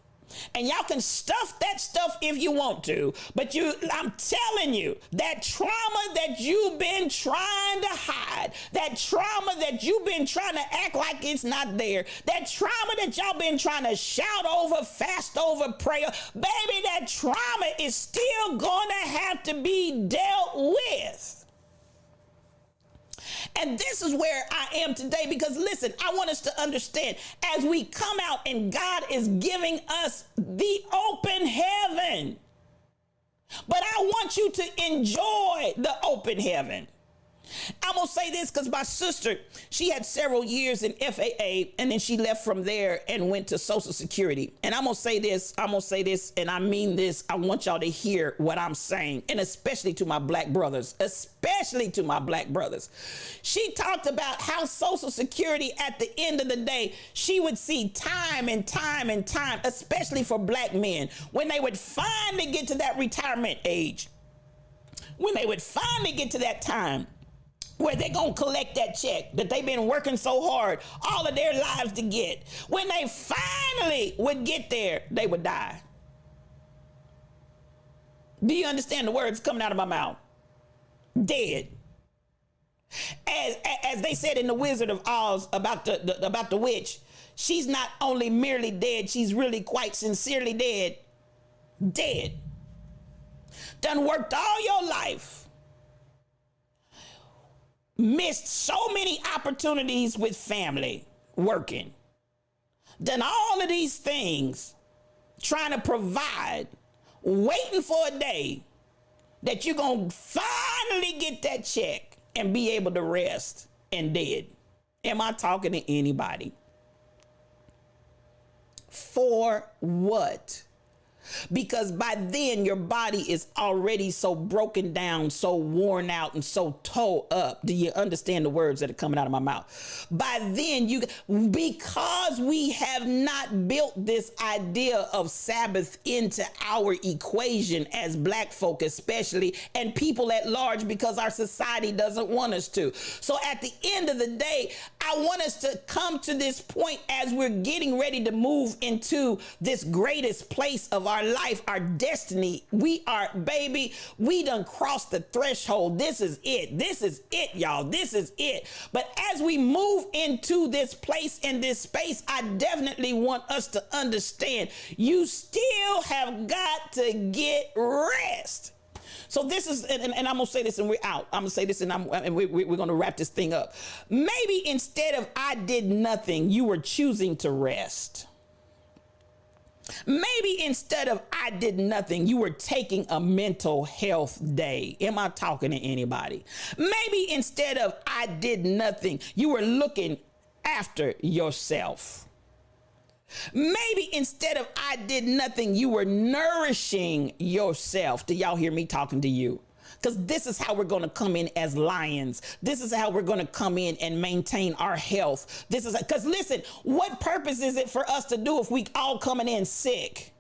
And y'all can stuff that stuff if you want to, but I'm telling you, that trauma that you've been trying to hide, that trauma that you've been trying to act like it's not there, that trauma that y'all been trying to shout over, fast over, pray, baby, that trauma is still going to have to be dealt with. And this is where I am today, because listen, I want us to understand, as we come out and God is giving us the open heaven, but I want you to enjoy the open heaven. I'm going to say this because my sister, she had several years in FAA, and then she left from there and went to Social Security. And I'm going to say this, and I mean this. I want y'all to hear what I'm saying, and especially to my black brothers, She talked about how Social Security, at the end of the day, she would see time and time and time, especially for black men, when they would finally get to that retirement age, when they would finally get to that time where they're going to collect that check that they've been working so hard all of their lives to get. When they finally would get there, they would die. Do you understand the words coming out of my mouth? Dead. As they said in The Wizard of Oz about the witch, she's not only merely dead, she's really quite sincerely dead. Dead. Done worked all your life. Missed so many opportunities with family, working. Done all of these things, trying to provide, waiting for a day that you're going to finally get that check and be able to rest, and dead. Am I talking to anybody? For what? Because by then your body is already so broken down, so worn out, and so tore up. Do you understand the words that are coming out of my mouth? By then, because we have not built this idea of Sabbath into our equation as black folk especially, and people at large, because our society doesn't want us to. So at the end of the day, I want us to come to this point as we're getting ready to move into this greatest place of our life, our destiny. We done crossed the threshold. This is it, y'all. This is it. But as we move into this place, in this space, I definitely want us to understand you still have got to get rest. So this is, and I'm going to say this and we're out. I'm going to say this and we're going to wrap this thing up. Maybe instead of I did nothing, you were choosing to rest. Maybe instead of I did nothing, you were taking a mental health day. Am I talking to anybody? Maybe instead of I did nothing, you were looking after yourself. Maybe instead of I did nothing, you were nourishing yourself. Do y'all hear me talking to you? Because this is how we're going to come in as lions. This is how we're going to come in and maintain our health. This is because listen, what purpose is it for us to do if we all coming in sick?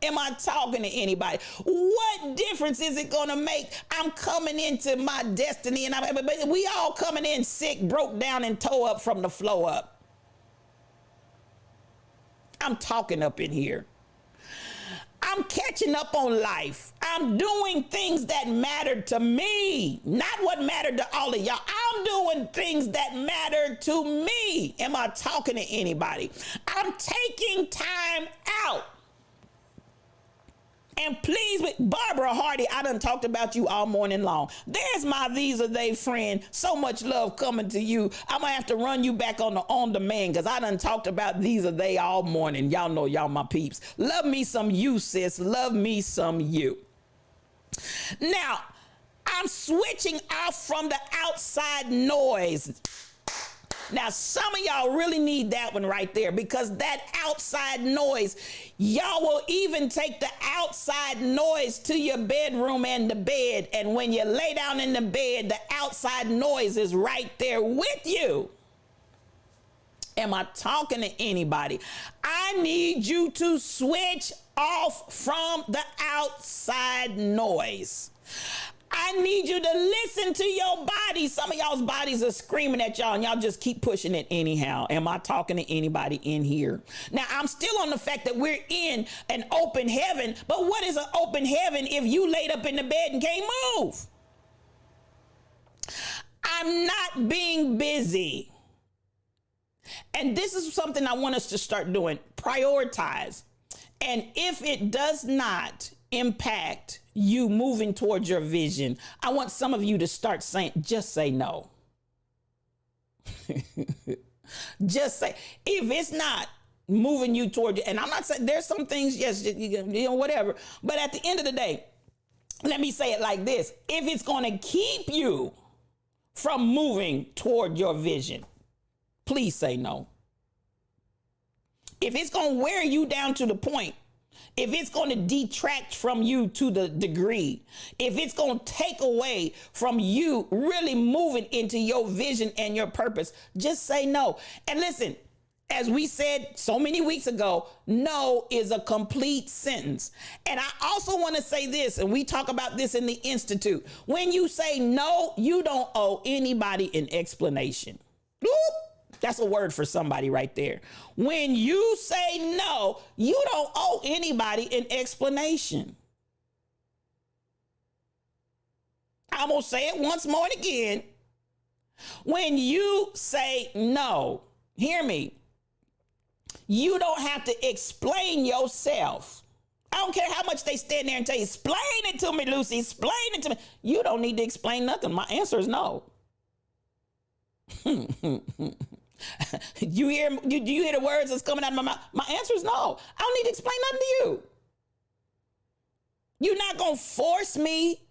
Am I talking to anybody? What difference is it going to make? I'm coming into my destiny and we all coming in sick, broke down and tore up from the flow up. I'm talking up in here. I'm catching up on life. I'm doing things that matter to me, not what mattered to all of y'all. I'm doing things that matter to me. Am I talking to anybody? I'm taking time out And please, with Barbara Hardy, I done talked about you all morning long. There's my These Are They friend. So much love coming to you. I'm going to have to run you back on the on demand because I done talked about These Are They all morning. Y'all know y'all my peeps. Love me some you, sis. Love me some you. Now, I'm switching off from the outside noise. Now, some of y'all really need that one right there because that outside noise, y'all will even take the outside noise to your bedroom and the bed. And when you lay down in the bed, the outside noise is right there with you. Am I talking to anybody? I need you to switch off from the outside noise. I need you to listen to your body. Some of y'all's bodies are screaming at y'all and y'all just keep pushing it anyhow. Am I talking to anybody in here? Now, I'm still on the fact that we're in an open heaven, but what is an open heaven if you laid up in the bed and can't move? I'm not being busy. And this is something I want us to start doing. Prioritize. And if it does not impact you moving towards your vision, I want some of you to start saying, just say no. Just say, if it's not moving you toward, and I'm not saying there's some things, yes, you know, whatever. But at the end of the day, let me say it like this. If it's going to keep you from moving toward your vision, please say no. If it's going to wear you down to the point, if it's going to detract from you to the degree, if it's going to take away from you really moving into your vision and your purpose, just say no. And listen, as we said so many weeks ago, no is a complete sentence. And I also want to say this, and we talk about this in the Institute. When you say no, you don't owe anybody an explanation. Whoop. That's a word for somebody right there. When you say no, you don't owe anybody an explanation. I'm going to say it once more and again. When you say no, hear me, you don't have to explain yourself. I don't care how much they stand there and tell you, explain it to me, Lucy, explain it to me. You don't need to explain nothing. My answer is no. You hear the words that's coming out of my mouth? My answer is no. I don't need to explain nothing to you. You're not going to force me.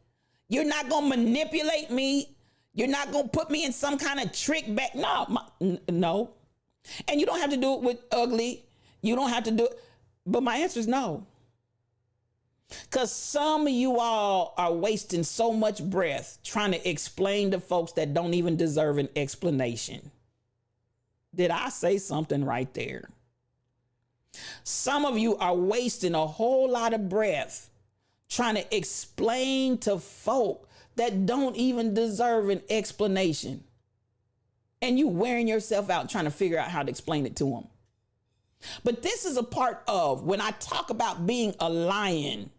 You're not going to manipulate me. You're not going to put me in some kind of trick back. No. And you don't have to do it with ugly. You don't have to do it. But my answer is no. Because some of you all are wasting so much breath trying to explain to folks that don't even deserve an explanation. Did I say something right there? Some of you are wasting a whole lot of breath trying to explain to folk that don't even deserve an explanation. And you wearing yourself out trying to figure out how to explain it to them. But this is a part of when I talk about being a lion.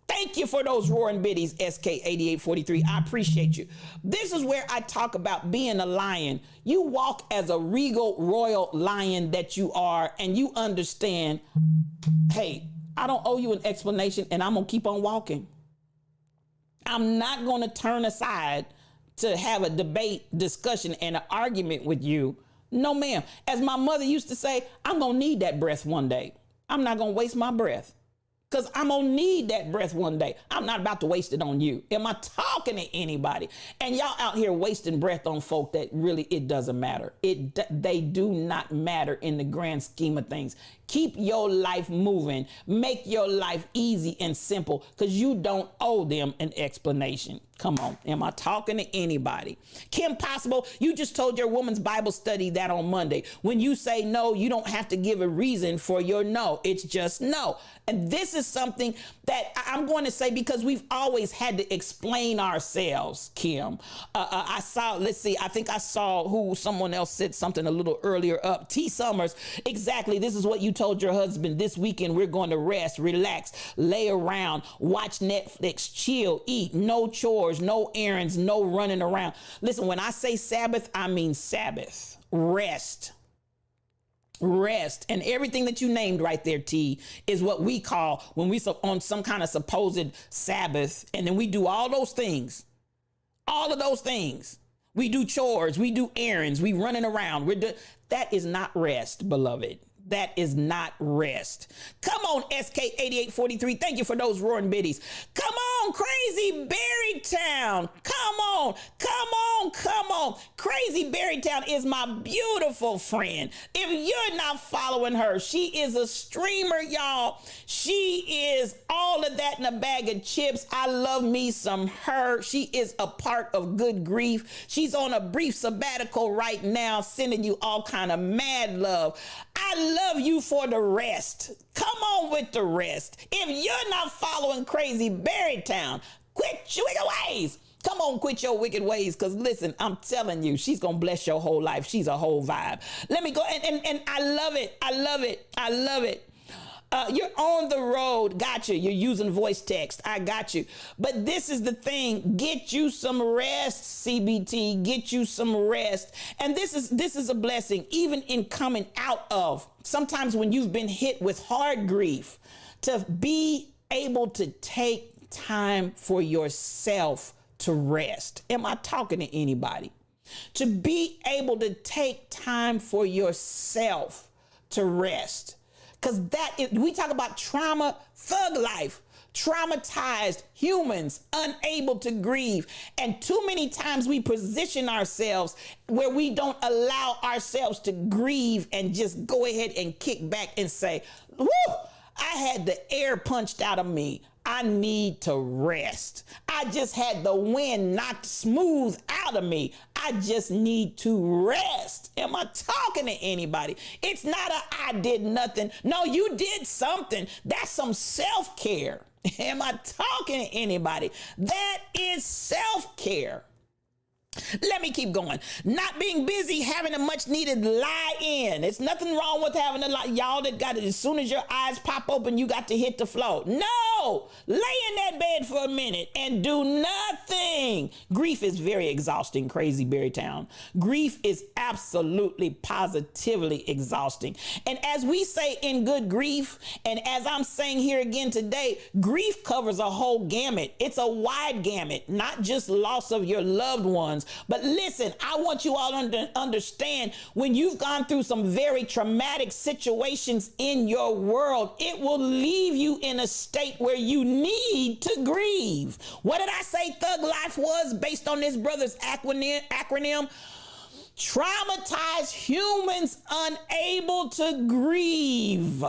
Thank you for those roaring biddies, SK8843. I appreciate you. This is where I talk about being a lion. You walk as a regal, royal lion that you are, and you understand, hey, I don't owe you an explanation, and I'm going to keep on walking. I'm not going to turn aside to have a debate, discussion, and an argument with you. No, ma'am. As my mother used to say, I'm going to need that breath one day. I'm not going to waste my breath. Because I'm going to need that breath one day. I'm not about to waste it on you. Am I talking to anybody? And y'all out here wasting breath on folk that really, it doesn't matter. They do not matter in the grand scheme of things. Keep your life moving. Make your life easy and simple because you don't owe them an explanation. Come on. Am I talking to anybody? Kim Possible, you just told your woman's Bible study that on Monday. When you say no, you don't have to give a reason for your no. It's just no. And this is something that I'm going to say because we've always had to explain ourselves, Kim. I saw, let's see, I think I saw who someone else said something a little earlier up. T. Summers, exactly. This is what you told your husband. This weekend, we're going to rest, relax, lay around, watch Netflix, chill, eat, no chores, no errands, no running around. Listen, when I say Sabbath, I mean Sabbath, rest. Rest. And everything that you named right there, T, is what we call when we on some kind of supposed Sabbath. And then we do all those things. All of those things. We do chores. We do errands. We running around. That is not rest, beloved. That is not rest. Come on, SK8843. Thank you for those roaring biddies. Come on, Crazy Berrytown. Come on, come on, come on. Crazy Berrytown is my beautiful friend. If you're not following her, she is a streamer, y'all. She is all of that in a bag of chips. I love me some her. She is a part of Good Grief. She's on a brief sabbatical right now, sending you all kind of mad love. I love you for the rest. Come on with the rest. If you're not following Crazy Berrytown, quit your wicked ways. Come on, quit your wicked ways. Because listen, I'm telling you, she's going to bless your whole life. She's a whole vibe. Let me go. And I love it. I love it. I love it. You're on the road. Gotcha. You're using voice text. I got you. But this is the thing. Get you some rest, CBT. Get you some rest. And this is a blessing, even in coming out of sometimes when you've been hit with hard grief, to be able to take time for yourself to rest. Am I talking to anybody? To be able to take time for yourself to rest. Because we talk about trauma, thug life, traumatized humans, unable to grieve. And too many times we position ourselves where we don't allow ourselves to grieve and just go ahead and kick back and say, whoo, I had the air punched out of me. I need to rest. I just had the wind knocked smooth out of me. I just need to rest. Am I talking to anybody? It's not I did nothing. No, you did something. That's some self-care. Am I talking to anybody? That is self-care. Let me keep going. Not being busy, having a much needed lie in. It's nothing wrong with having a lie. Y'all that got it, as soon as your eyes pop open, you got to hit the floor. No, lay in that bed for a minute and do nothing. Grief is very exhausting, Crazy Berrytown. Grief is absolutely, positively exhausting. And as we say in Good Grief, and as I'm saying here again today, grief covers a whole gamut. It's a wide gamut, not just loss of your loved ones. But listen, I want you all to understand, when you've gone through some very traumatic situations in your world, it will leave you in a state where you need to grieve. What did I say Thug Life was based on this brother's acronym? Traumatized humans unable to grieve.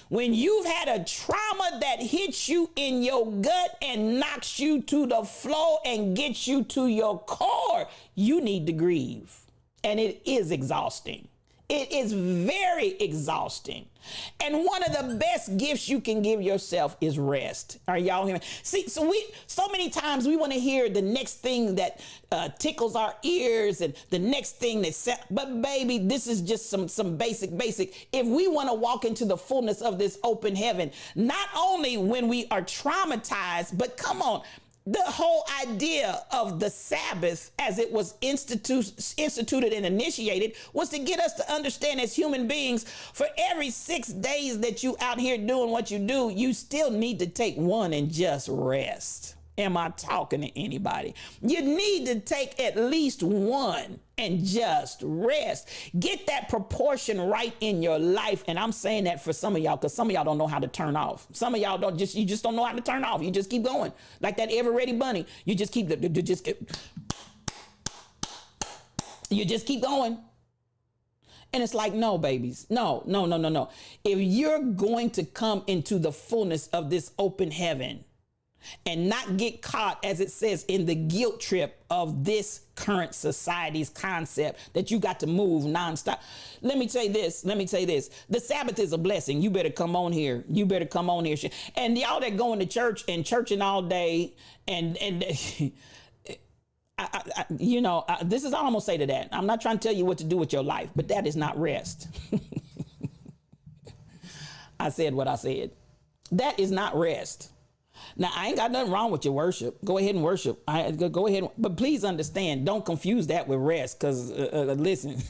When you've had a trauma that hits you in your gut and knocks you to the floor and gets you to your core, you need to grieve. And it is exhausting. It is very exhausting. And one of the best gifts you can give yourself is rest. Are y'all hearing? See, so many times we want to hear the next thing that tickles our ears and the next thing but baby, this is just some basic. If we want to walk into the fullness of this open heaven, not only when we are traumatized, but come on, the whole idea of the Sabbath as it was instituted and initiated was to get us to understand as human beings, for every 6 days that you out here doing what you do, you still need to take one and just rest. Am I talking to anybody? You need to take at least one and just rest. Get that proportion right in your life. And I'm saying that for some of y'all, because some of y'all don't know how to turn off. Some of y'all you just don't know how to turn off. You just keep going. Like that Ever Ready Bunny. You just keep going. And it's like, no, babies, no. If you're going to come into the fullness of this open heaven, and not get caught, as it says, in the guilt trip of this current society's concept that you got to move nonstop. Let me say this. The Sabbath is a blessing. You better come on here. And y'all that going to church and churching all day and this is all I'm gonna say to that. I'm not trying to tell you what to do with your life, but that is not rest. I said what I said. That is not rest. Now, I ain't got nothing wrong with your worship. Go ahead and worship. Go ahead. But please understand, don't confuse that with rest. Because listen,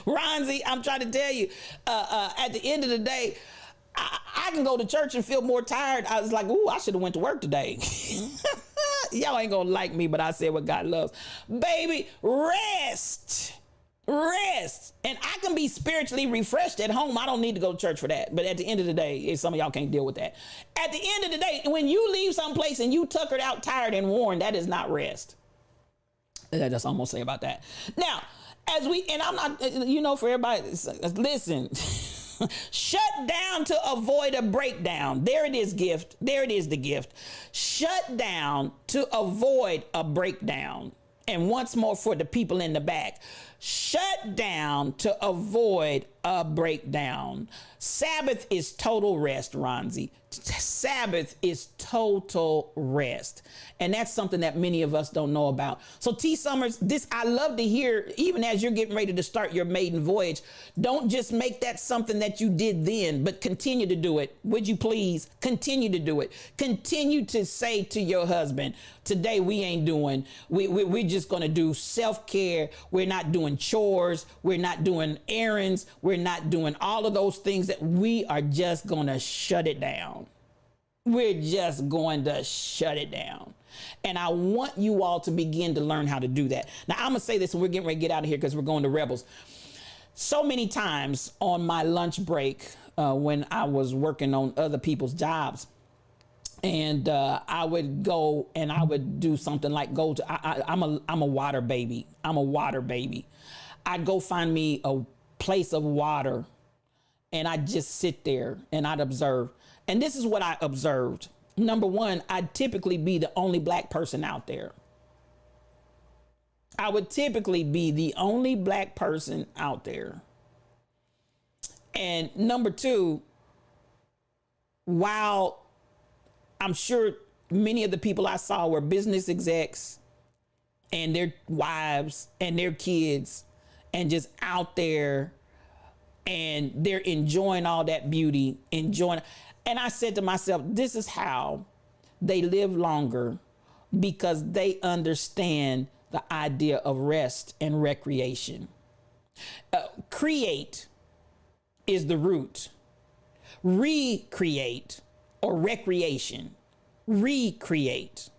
Ronzi, I'm trying to tell you, at the end of the day, I can go to church and feel more tired. I was like, ooh, I should have went to work today. Y'all ain't gonna like me, but I said what God loves. Baby, rest. Rest. And I can be spiritually refreshed at home. I don't need to go to church for that. But at the end of the day, some of y'all can't deal with that. At the end of the day, when you leave someplace and you tuckered out, tired, and worn, that is not rest. That's all I'm gonna say about that. Now, and I'm not, for everybody, listen. Shut down to avoid a breakdown. There it is, gift. There it is, the gift. Shut down to avoid a breakdown. And once more for the people in the back, shut down to avoid a breakdown. Sabbath is total rest, Ronzi. Sabbath is total rest. And that's something that many of us don't know about. So T. Summers, I love to hear, even as you're getting ready to start your maiden voyage, don't just make that something that you did then, but continue to do it. Would you please continue to do it? Continue to say to your husband, today we ain't doing, we're just going to do self-care. We're not doing chores. We're not doing errands. We're not doing all of those things that we are just going to shut it down. We're just going to shut it down. And I want you all to begin to learn how to do that. Now, I'm going to say this, and we're getting ready to get out of here because we're going to Rebels. So many times on my lunch break, when I was working on other people's jobs, and I would go and I would do something like I'm a water baby. I'm a water baby. I'd go find me a place of water, and I'd just sit there and I'd observe. And this is what I observed. Number one, I'd typically be the only black person out there. I would typically be the only black person out there. And number two, while I'm sure many of the people I saw were business execs and their wives and their kids and just out there, and they're enjoying all that beauty, And I said to myself, this is how they live longer, because they understand the idea of rest and recreation. Create is the root. Recreate or recreation. Recreate.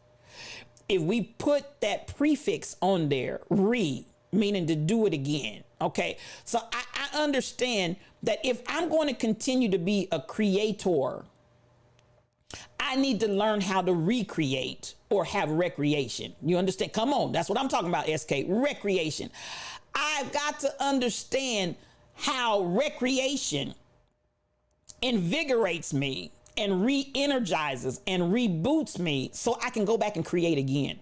If we put that prefix on there, meaning to do it again. Okay. So I understand that if I'm going to continue to be a creator, I need to learn how to recreate or have recreation. You understand? Come on. That's what I'm talking about, SK. Recreation. I've got to understand how recreation invigorates me and re-energizes and reboots me so I can go back and create again.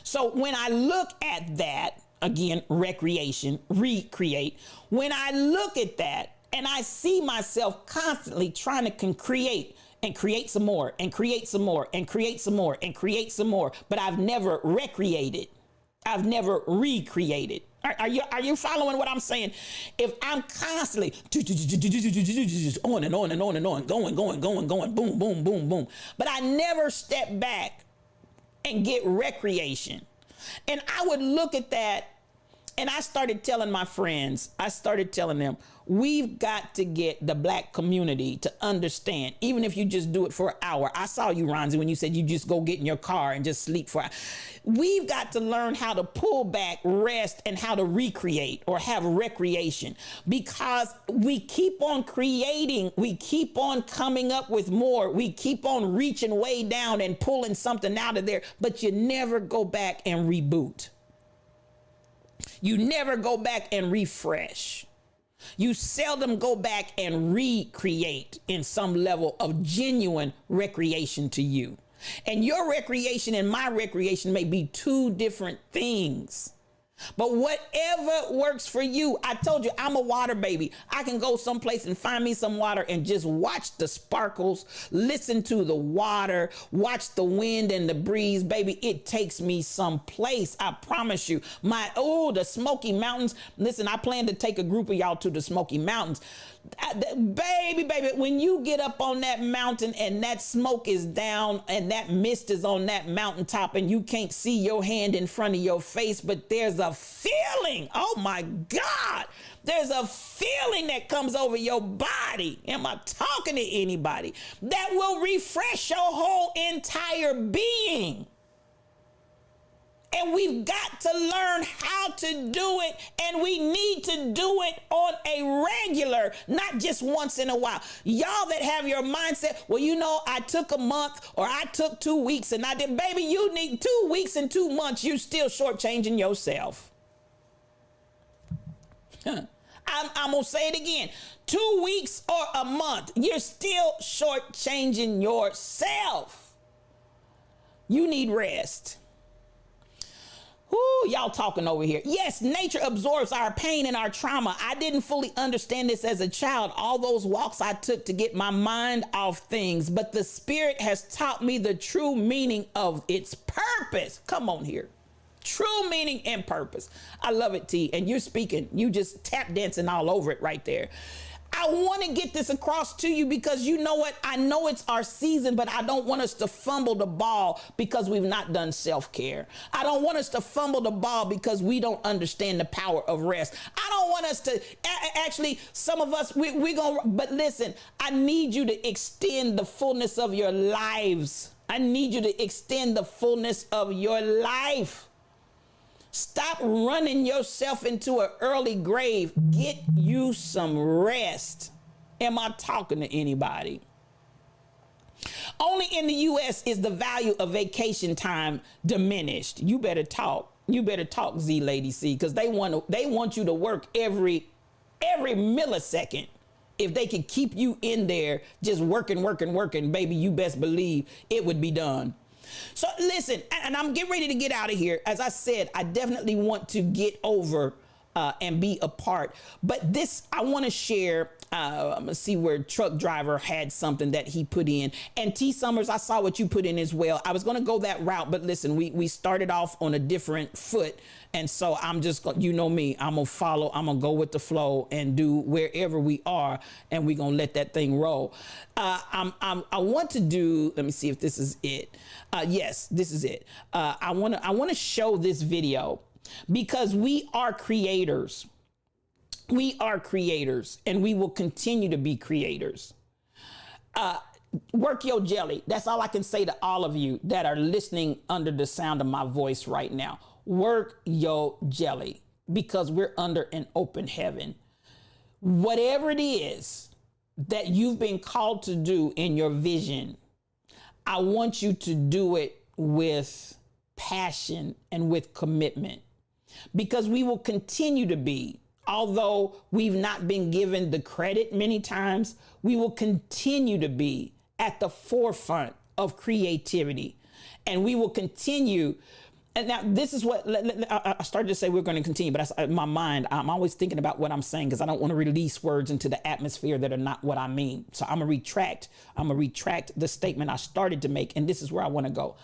So when I look at that, again, recreation, recreate, when I look at that and I see myself constantly trying to create and create some more and create some more and create some more and create some more, but I've never recreated. I've never recreated. Are you following what I'm saying? If I'm constantly on and on and on and on, going, boom, boom, boom, boom, but I never step back and get recreation. And I would look at that, and I started telling my friends, we've got to get the black community to understand, even if you just do it for an hour. I saw you, Ronzi, when you said you just go get in your car and just sleep for an hour. We've got to learn how to pull back, rest, and how to recreate or have recreation, because we keep on creating. We keep on coming up with more. We keep on reaching way down and pulling something out of there, but you never go back and reboot. You never go back and refresh. You seldom go back and recreate in some level of genuine recreation to you. And your recreation and my recreation may be two different things. But whatever works for you, I told you, I'm a water baby. I can go someplace and find me some water and just watch the sparkles, listen to the water, watch the wind and the breeze. Baby, it takes me someplace. I promise you. The Smoky Mountains. Listen, I plan to take a group of y'all to the Smoky Mountains. Baby, when you get up on that mountain and that smoke is down and that mist is on that mountaintop and you can't see your hand in front of your face, but there's a feeling. Oh my God. There's a feeling that comes over your body. Am I talking to anybody? That will refresh your whole entire being. And we've got to learn how to do it. And we need to do it on a regular, not just once in a while. Y'all that have your mindset, well, you know, I took a month or I took 2 weeks and I did. Baby, you need 2 weeks and 2 months. You still shortchanging yourself. I'm going to say it again. 2 weeks or a month, you're still shortchanging yourself. You need rest. Whoo, y'all talking over here. Yes, nature absorbs our pain and our trauma. I didn't fully understand this as a child, all those walks I took to get my mind off things, but the Spirit has taught me the true meaning of its purpose. Come on here. True meaning and purpose. I love it, T. And you're speaking, you just tap dancing all over it right there. I want to get this across to you because you know what? I know it's our season, but I don't want us to fumble the ball because we've not done self-care. I don't want us to fumble the ball because we don't understand the power of rest. I don't want us to, actually, some of us, we're going to, but listen, I need you to extend the fullness of your lives. I need you to extend the fullness of your life. Stop running yourself into an early grave. Get you some rest. Am I talking to anybody? Only in the U.S. is the value of vacation time diminished. You better talk. You better talk, Z Lady C, because they want you to work every millisecond. If they could keep you in there just working, baby, you best believe it would be done. So listen, and I'm getting ready to get out of here. As I said, I definitely want to get over and be a part. But this, I want to share. I'm going to see where Truck Driver had something that he put in. And T. Summers, I saw what you put in as well. I was going to go that route. But listen, we started off on a different foot. And so I'm just, you know me, I'm going to follow. I'm going to go with the flow and do wherever we are. And we're going to let that thing roll. I want to do, let me see if this is it. Yes, this is it. I want to show this video because we are creators. We are creators and we will continue to be creators. Work your jelly. That's all I can say to all of you that are listening under the sound of my voice right now. Work your jelly because we're under an open heaven. Whatever it is that you've been called to do in your vision, I want you to do it with passion and with commitment because we will continue to be. Although we've not been given the credit many times, we will continue to be at the forefront of creativity. And we will continue. And now this is what I started to say we're going to continue, but in my mind, I'm always thinking about what I'm saying because I don't want to release words into the atmosphere that are not what I mean. So I'm going to retract the statement I started to make. And this is where I want to go.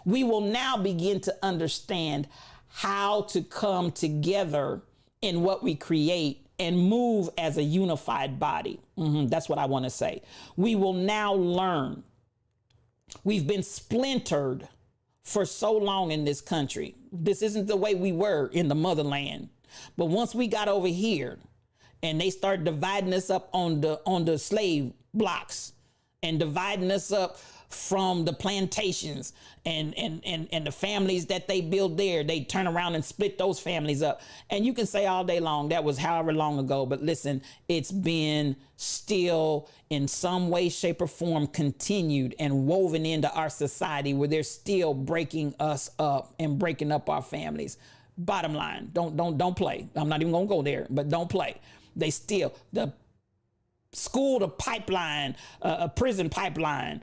We will now begin to understand how to come together in what we create and move as a unified body. That's what I want to say. We will now learn. We've been splintered for so long in this country. This isn't the way we were in the motherland. But once we got over here and they started dividing us up on the slave blocks and dividing us up from the plantations and the families that they built there, they turn around and split those families up. And you can say all day long, that was however long ago, but listen, it's been still in some way, shape or form continued and woven into our society where they're still breaking us up and breaking up our families. Bottom line, don't play. I'm not even gonna go there, but don't play. They still, the school to pipeline, prison pipeline,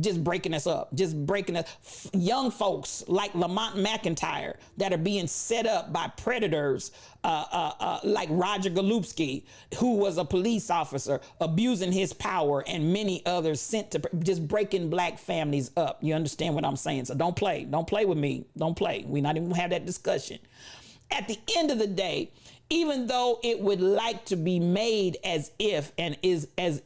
just breaking us up, just breaking us. Young folks like Lamont McIntyre that are being set up by predators like Roger Golubsky, who was a police officer, abusing his power, and many others sent to just breaking black families up. You understand what I'm saying? So don't play with me. Don't play. We're not even gonna have that discussion. At the end of the day, even though it would like to be made as if and is as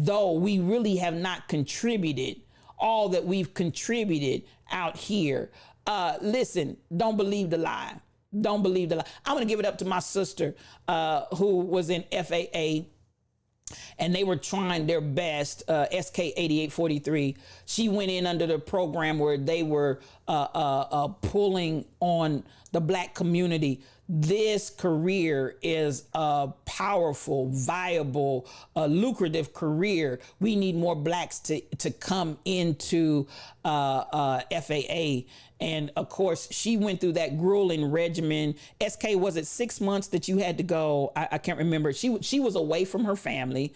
though we really have not contributed all that we've contributed out here. Listen, don't believe the lie. Don't believe the lie. I'm going to give it up to my sister who was in FAA, and they were trying their best. SK 8843. She went in under the program where they were pulling on the Black community. This career is a powerful, viable, lucrative career. We need more Blacks to come into FAA. And of course, she went through that grueling regimen. SK, was it 6 months that you had to go? I can't remember. She was away from her family.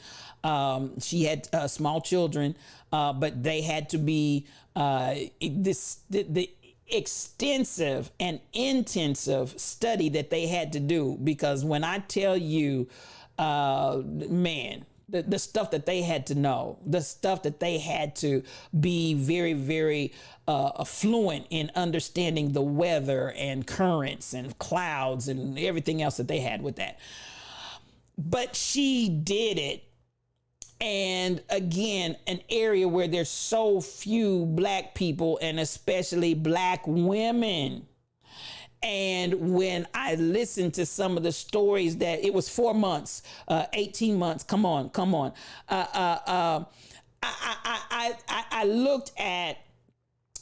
She had small children, but they had to be the extensive and intensive study that they had to do, because when I tell you, man, the stuff that they had to know, the stuff that they had to be very, very fluent in understanding the weather and currents and clouds and everything else that they had with that. But she did it. And again, an area where there's so few Black people, and especially Black women. And when I listened to some of the stories that it was 4 months, 18 months, come on. I looked at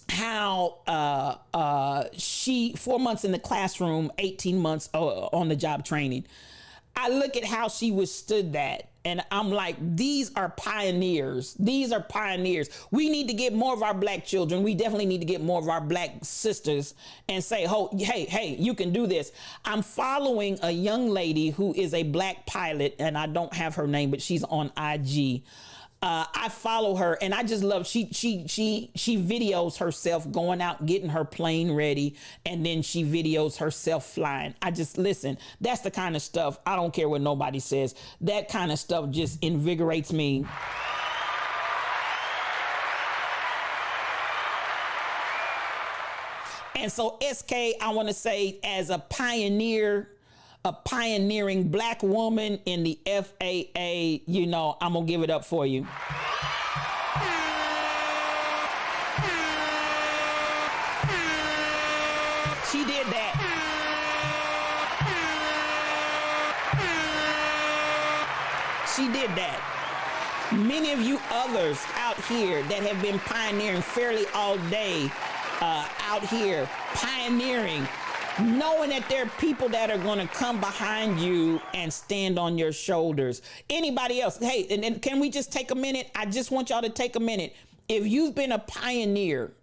how she 4 months in the classroom, 18 months on the job training. I look at how she withstood that. And I'm like, these are pioneers. These are pioneers. We need to get more of our Black children. We definitely need to get more of our Black sisters and say, oh, hey, you can do this. I'm following a young lady who is a Black pilot, and I don't have her name, but she's on IG. I follow her, and I just love, she videos herself going out, getting her plane ready, and then she videos herself flying. I just, listen, that's the kind of stuff, I don't care what nobody says, that kind of stuff just invigorates me. And so SK, I want to say, as a pioneer, a pioneering Black woman in the FAA, you know, I'm gonna give it up for you. She did that. She did that. Many of you others out here that have been pioneering fairly all day, out here pioneering, knowing that there are people that are going to come behind you and stand on your shoulders. Anybody else? Hey, and can we just take a minute? I just want y'all to take a minute. If you've been a pioneer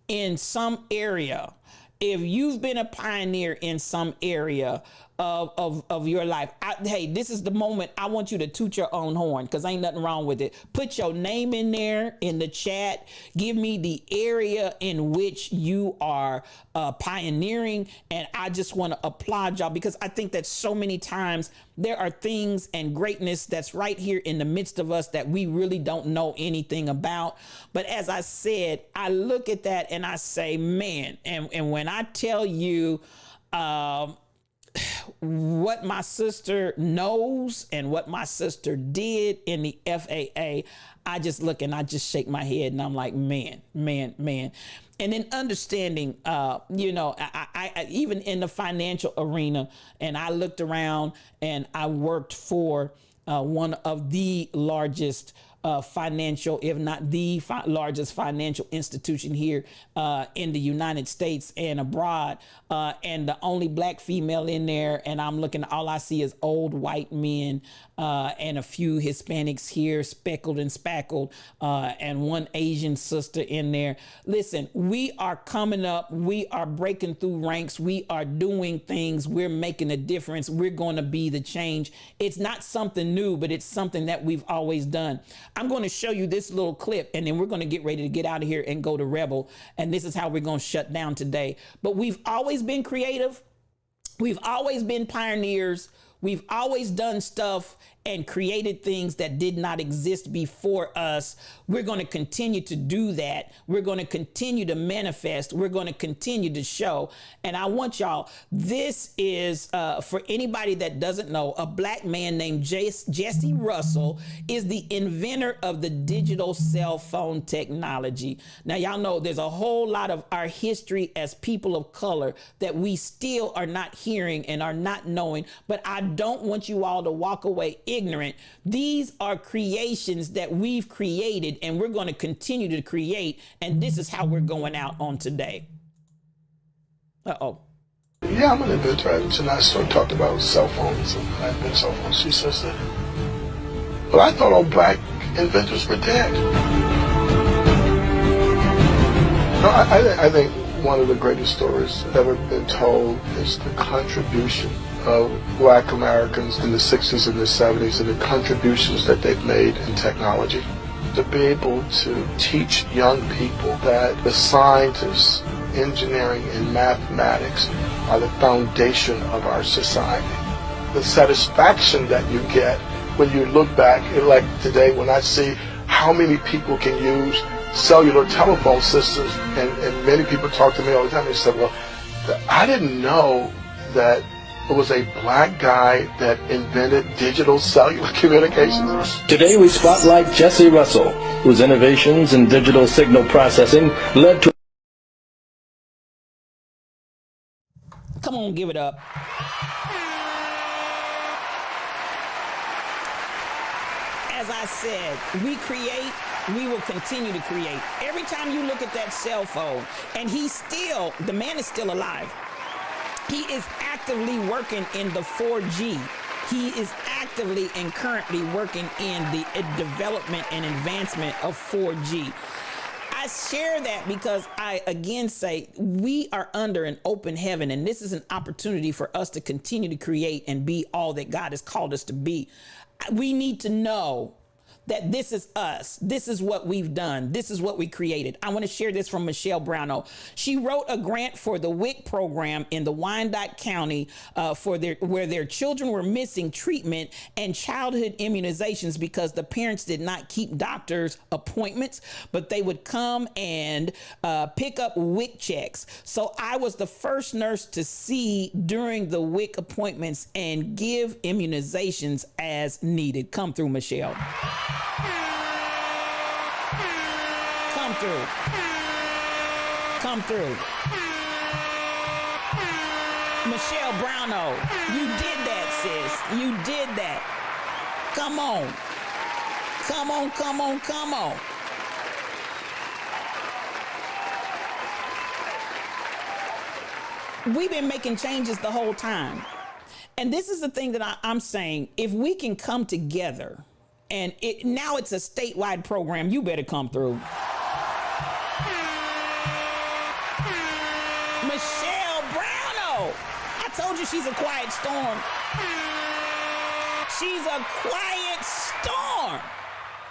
in some area, if you've been a pioneer in some area of your life, hey, this is the moment I want you to toot your own horn, because ain't nothing wrong with it. Put your name in there in the chat. Give me the area in which you are pioneering. And I just want to applaud y'all, because I think that so many times there are things and greatness that's right here in the midst of us that we really don't know anything about. But as I said, I look at that and I say, man, and when I tell you, what my sister knows and what my sister did in the FAA, I just look and I just shake my head and I'm like, man. And then understanding, you know, I even in the financial arena, and I looked around and I worked for one of the largest financial, if not the largest financial institution here in the United States and abroad, and the only Black female in there. And I'm looking, all I see is old white men and a few Hispanics here, speckled and spackled, and one Asian sister in there. Listen, we are coming up. We are breaking through ranks. We are doing things. We're making a difference. We're going to be the change. It's not something new, but it's something that we've always done. I'm going to show you this little clip, and then we're going to get ready to get out of here and go to Rebel. And this is how we're going to shut down today. But we've always been creative. We've always been pioneers. We've always done stuff and created things that did not exist before us. We're going to continue to do that. We're going to continue to manifest. We're going to continue to show. And I want y'all, this is for anybody that doesn't know, a black man named Jesse Russell is the inventor of the digital cell phone technology. Now, y'all know there's a whole lot of our history as people of color that we still are not hearing and are not knowing, but I don't want you all to walk away ignorant. These are creations that we've created and we're going to continue to create, and this is how we're going out on today. Uh-oh. Yeah, I'm an inventor. And I sort of talked about cell phones, and I invent cell phones. She says that, well, I thought all black inventors were dead. No, I think one of the greatest stories ever been told is the contribution of black Americans in the 60s and the 70s and the contributions that they've made in technology. To be able to teach young people that the scientists, engineering, and mathematics are the foundation of our society. The satisfaction that you get when you look back, like today when I see how many people can use cellular telephone systems, and many people talk to me all the time, they said, well, I didn't know that it was a black guy that invented digital cellular communications. Today we spotlight Jesse Russell, whose innovations in digital signal processing led to... Come on, give it up. As I said, we create, we will continue to create. Every time you look at that cell phone, and the man is still alive. He is actively working in the 4G. He is actively and currently working in the development and advancement of 4G. I share that because I again say we are under an open heaven, and this is an opportunity for us to continue to create and be all that God has called us to be. We need to know that this is us. This is what we've done. This is what we created. I want to share this from Michelle Brownell. She wrote a grant for the WIC program in the Wyandotte County where their children were missing treatment and childhood immunizations because the parents did not keep doctors' appointments, but they would come and pick up WIC checks. So I was the first nurse to see during the WIC appointments and give immunizations as needed. Come through, Michelle. Come through. Come through. Michelle Brownell, you did that, sis. You did that. Come on. Come on, come on, come on. We've been making changes the whole time. And this is the thing that I'm saying. If we can come together, and now it's a statewide program, you better come through. Michelle Brownell. I told you she's a quiet storm. She's a quiet storm.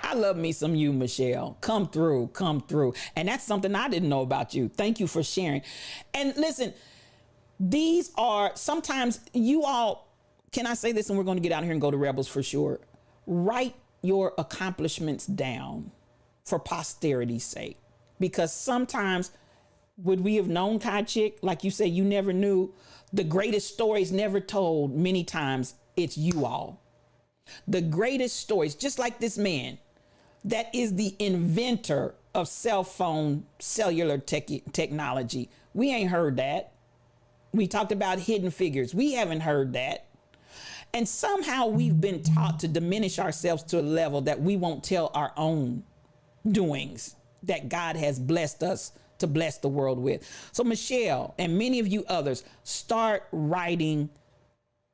I love me some you, Michelle. Come through, come through. And that's something I didn't know about you. Thank you for sharing. And listen, these are sometimes you all, can I say this, and we're going to get out here and go to Rebels for sure. Write your accomplishments down for posterity's sake. Because sometimes, would we have known, Kai Chick? Like you say, you never knew. The greatest stories never told, many times, it's you all. The greatest stories, just like this man, that is the inventor of cell phone cellular technology. We ain't heard that. We talked about Hidden Figures. We haven't heard that. And somehow we've been taught to diminish ourselves to a level that we won't tell our own doings that God has blessed us to bless the world with. So Michelle and many of you others, start writing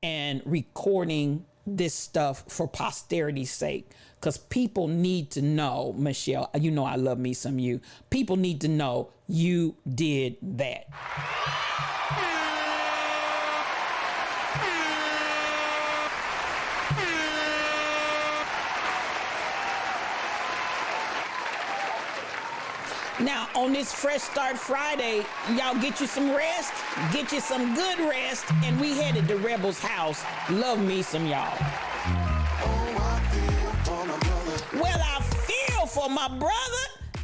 and recording this stuff for posterity's sake, because people need to know, Michelle, you know I love me some you. People need to know you did that. Now, on this Fresh Start Friday, y'all get you some rest, get you some good rest, and we headed to Rebel's house. Love me some y'all. for my brother.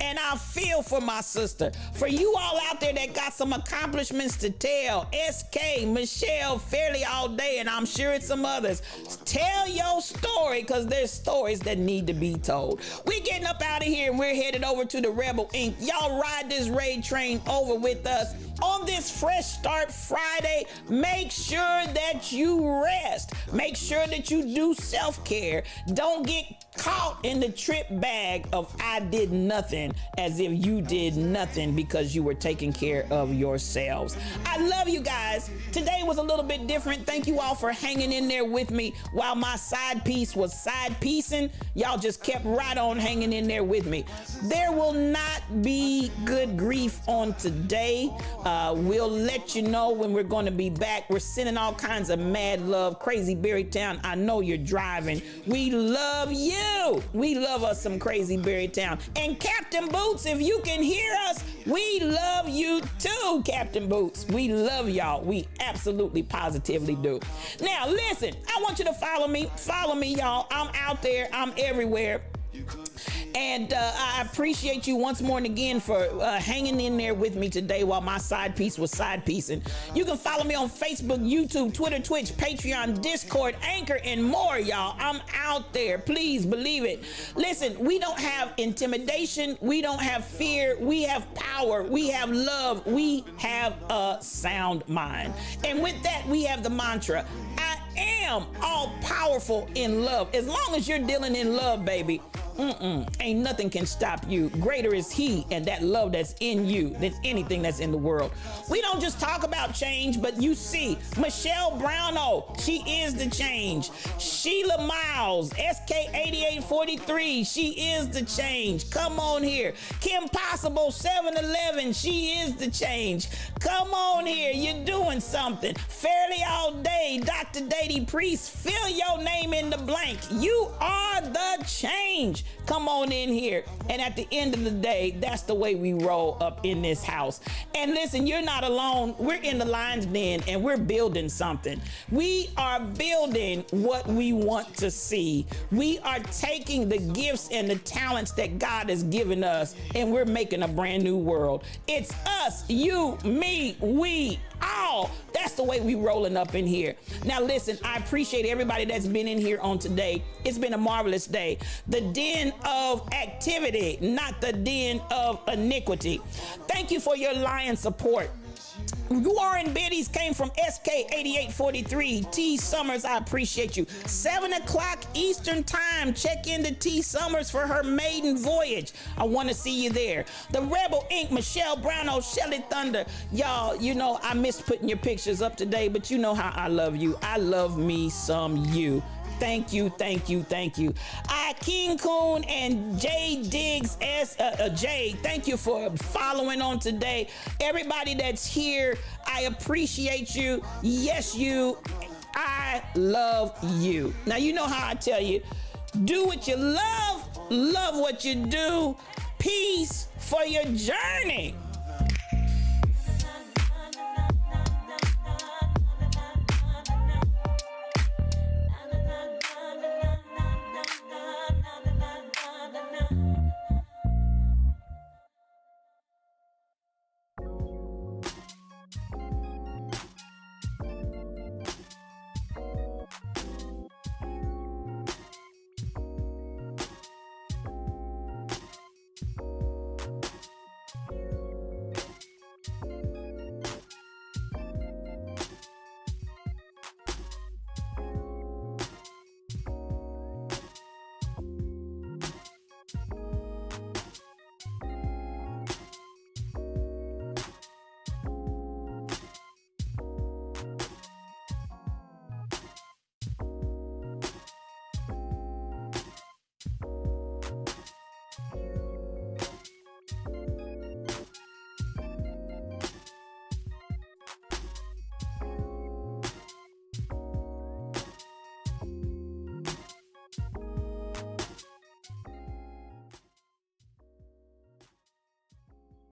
And I feel for my sister. For you all out there that got some accomplishments to tell, SK, Michelle, Fairly All Day, and I'm sure it's some others. Tell your story, because there's stories that need to be told. We're getting up out of here and we're headed over to the Rebel Inc. Y'all ride this raid train over with us. On this Fresh Start Friday, make sure that you rest. Make sure that you do self-care. Don't get caught in the trip bag of I did nothing, as if you did nothing because you were taking care of yourselves. I love you guys. Today was a little bit different. Thank you all for hanging in there with me while my side piece was side piecing. Y'all just kept right on hanging in there with me. There will not be good grief on today. We'll let you know when we're going to be back. We're sending all kinds of mad love. Crazy Berrytown, I know you're driving. We love you. We love us some Crazy Berrytown. And Captain Boots, if you can hear us, we love you too, Captain Boots. We love y'all. We absolutely positively do. Now, listen, I want you to follow me. Follow me, y'all. I'm out there. I'm everywhere. And I appreciate you once more and again for hanging in there with me today while my side piece was side piecing. You can follow me on Facebook, YouTube, Twitter, Twitch, Patreon, Discord, Anchor, and more, y'all. I'm out there. Please believe it. Listen, we don't have intimidation. We don't have fear. We have power. We have love. We have a sound mind. And with that, we have the mantra, I am all powerful in love. As long as you're dealing in love, baby, ain't nothing can stop you. Greater is he and that love that's in you than anything that's in the world. We don't just talk about change, but you see, Michelle Brownell, she is the change. Sheila Miles, SK8843, she is the change. Come on here. Kim Possible 711, she is the change. Come on here, you're doing something. Fairly All Day, Dr. Dady Priest, fill your name in the blank. You are the change. Come on in here. And at the end of the day, that's the way we roll up in this house. And listen, you're not alone. We're in the Lion's Den and we're building something. We are building what we want to see. We are taking the gifts and the talents that God has given us and we're making a brand new world. It's us, you, me, we, all. That's the way we rolling up in here. Now listen, I appreciate everybody that's been in here on today. It's been a marvelous day. The den of activity, not the den of iniquity. Thank you for your lion support. Warren Biddies came from SK8843. T Summers, I appreciate you. 7 o'clock Eastern time. Check into T Summers for her maiden voyage. I want to see you there. The Rebel Inc. Michelle Brownell, Shelly Thunder. Y'all, you know, I missed putting your pictures up today, but you know how I love you. I love me some you. Thank you, thank you, thank you. King Coon and Jay Diggs Jay, thank you for following on today. Everybody that's here, I appreciate you. Yes, you. I love you. Now, you know how I tell you, do what you love what you do. Peace for your journey.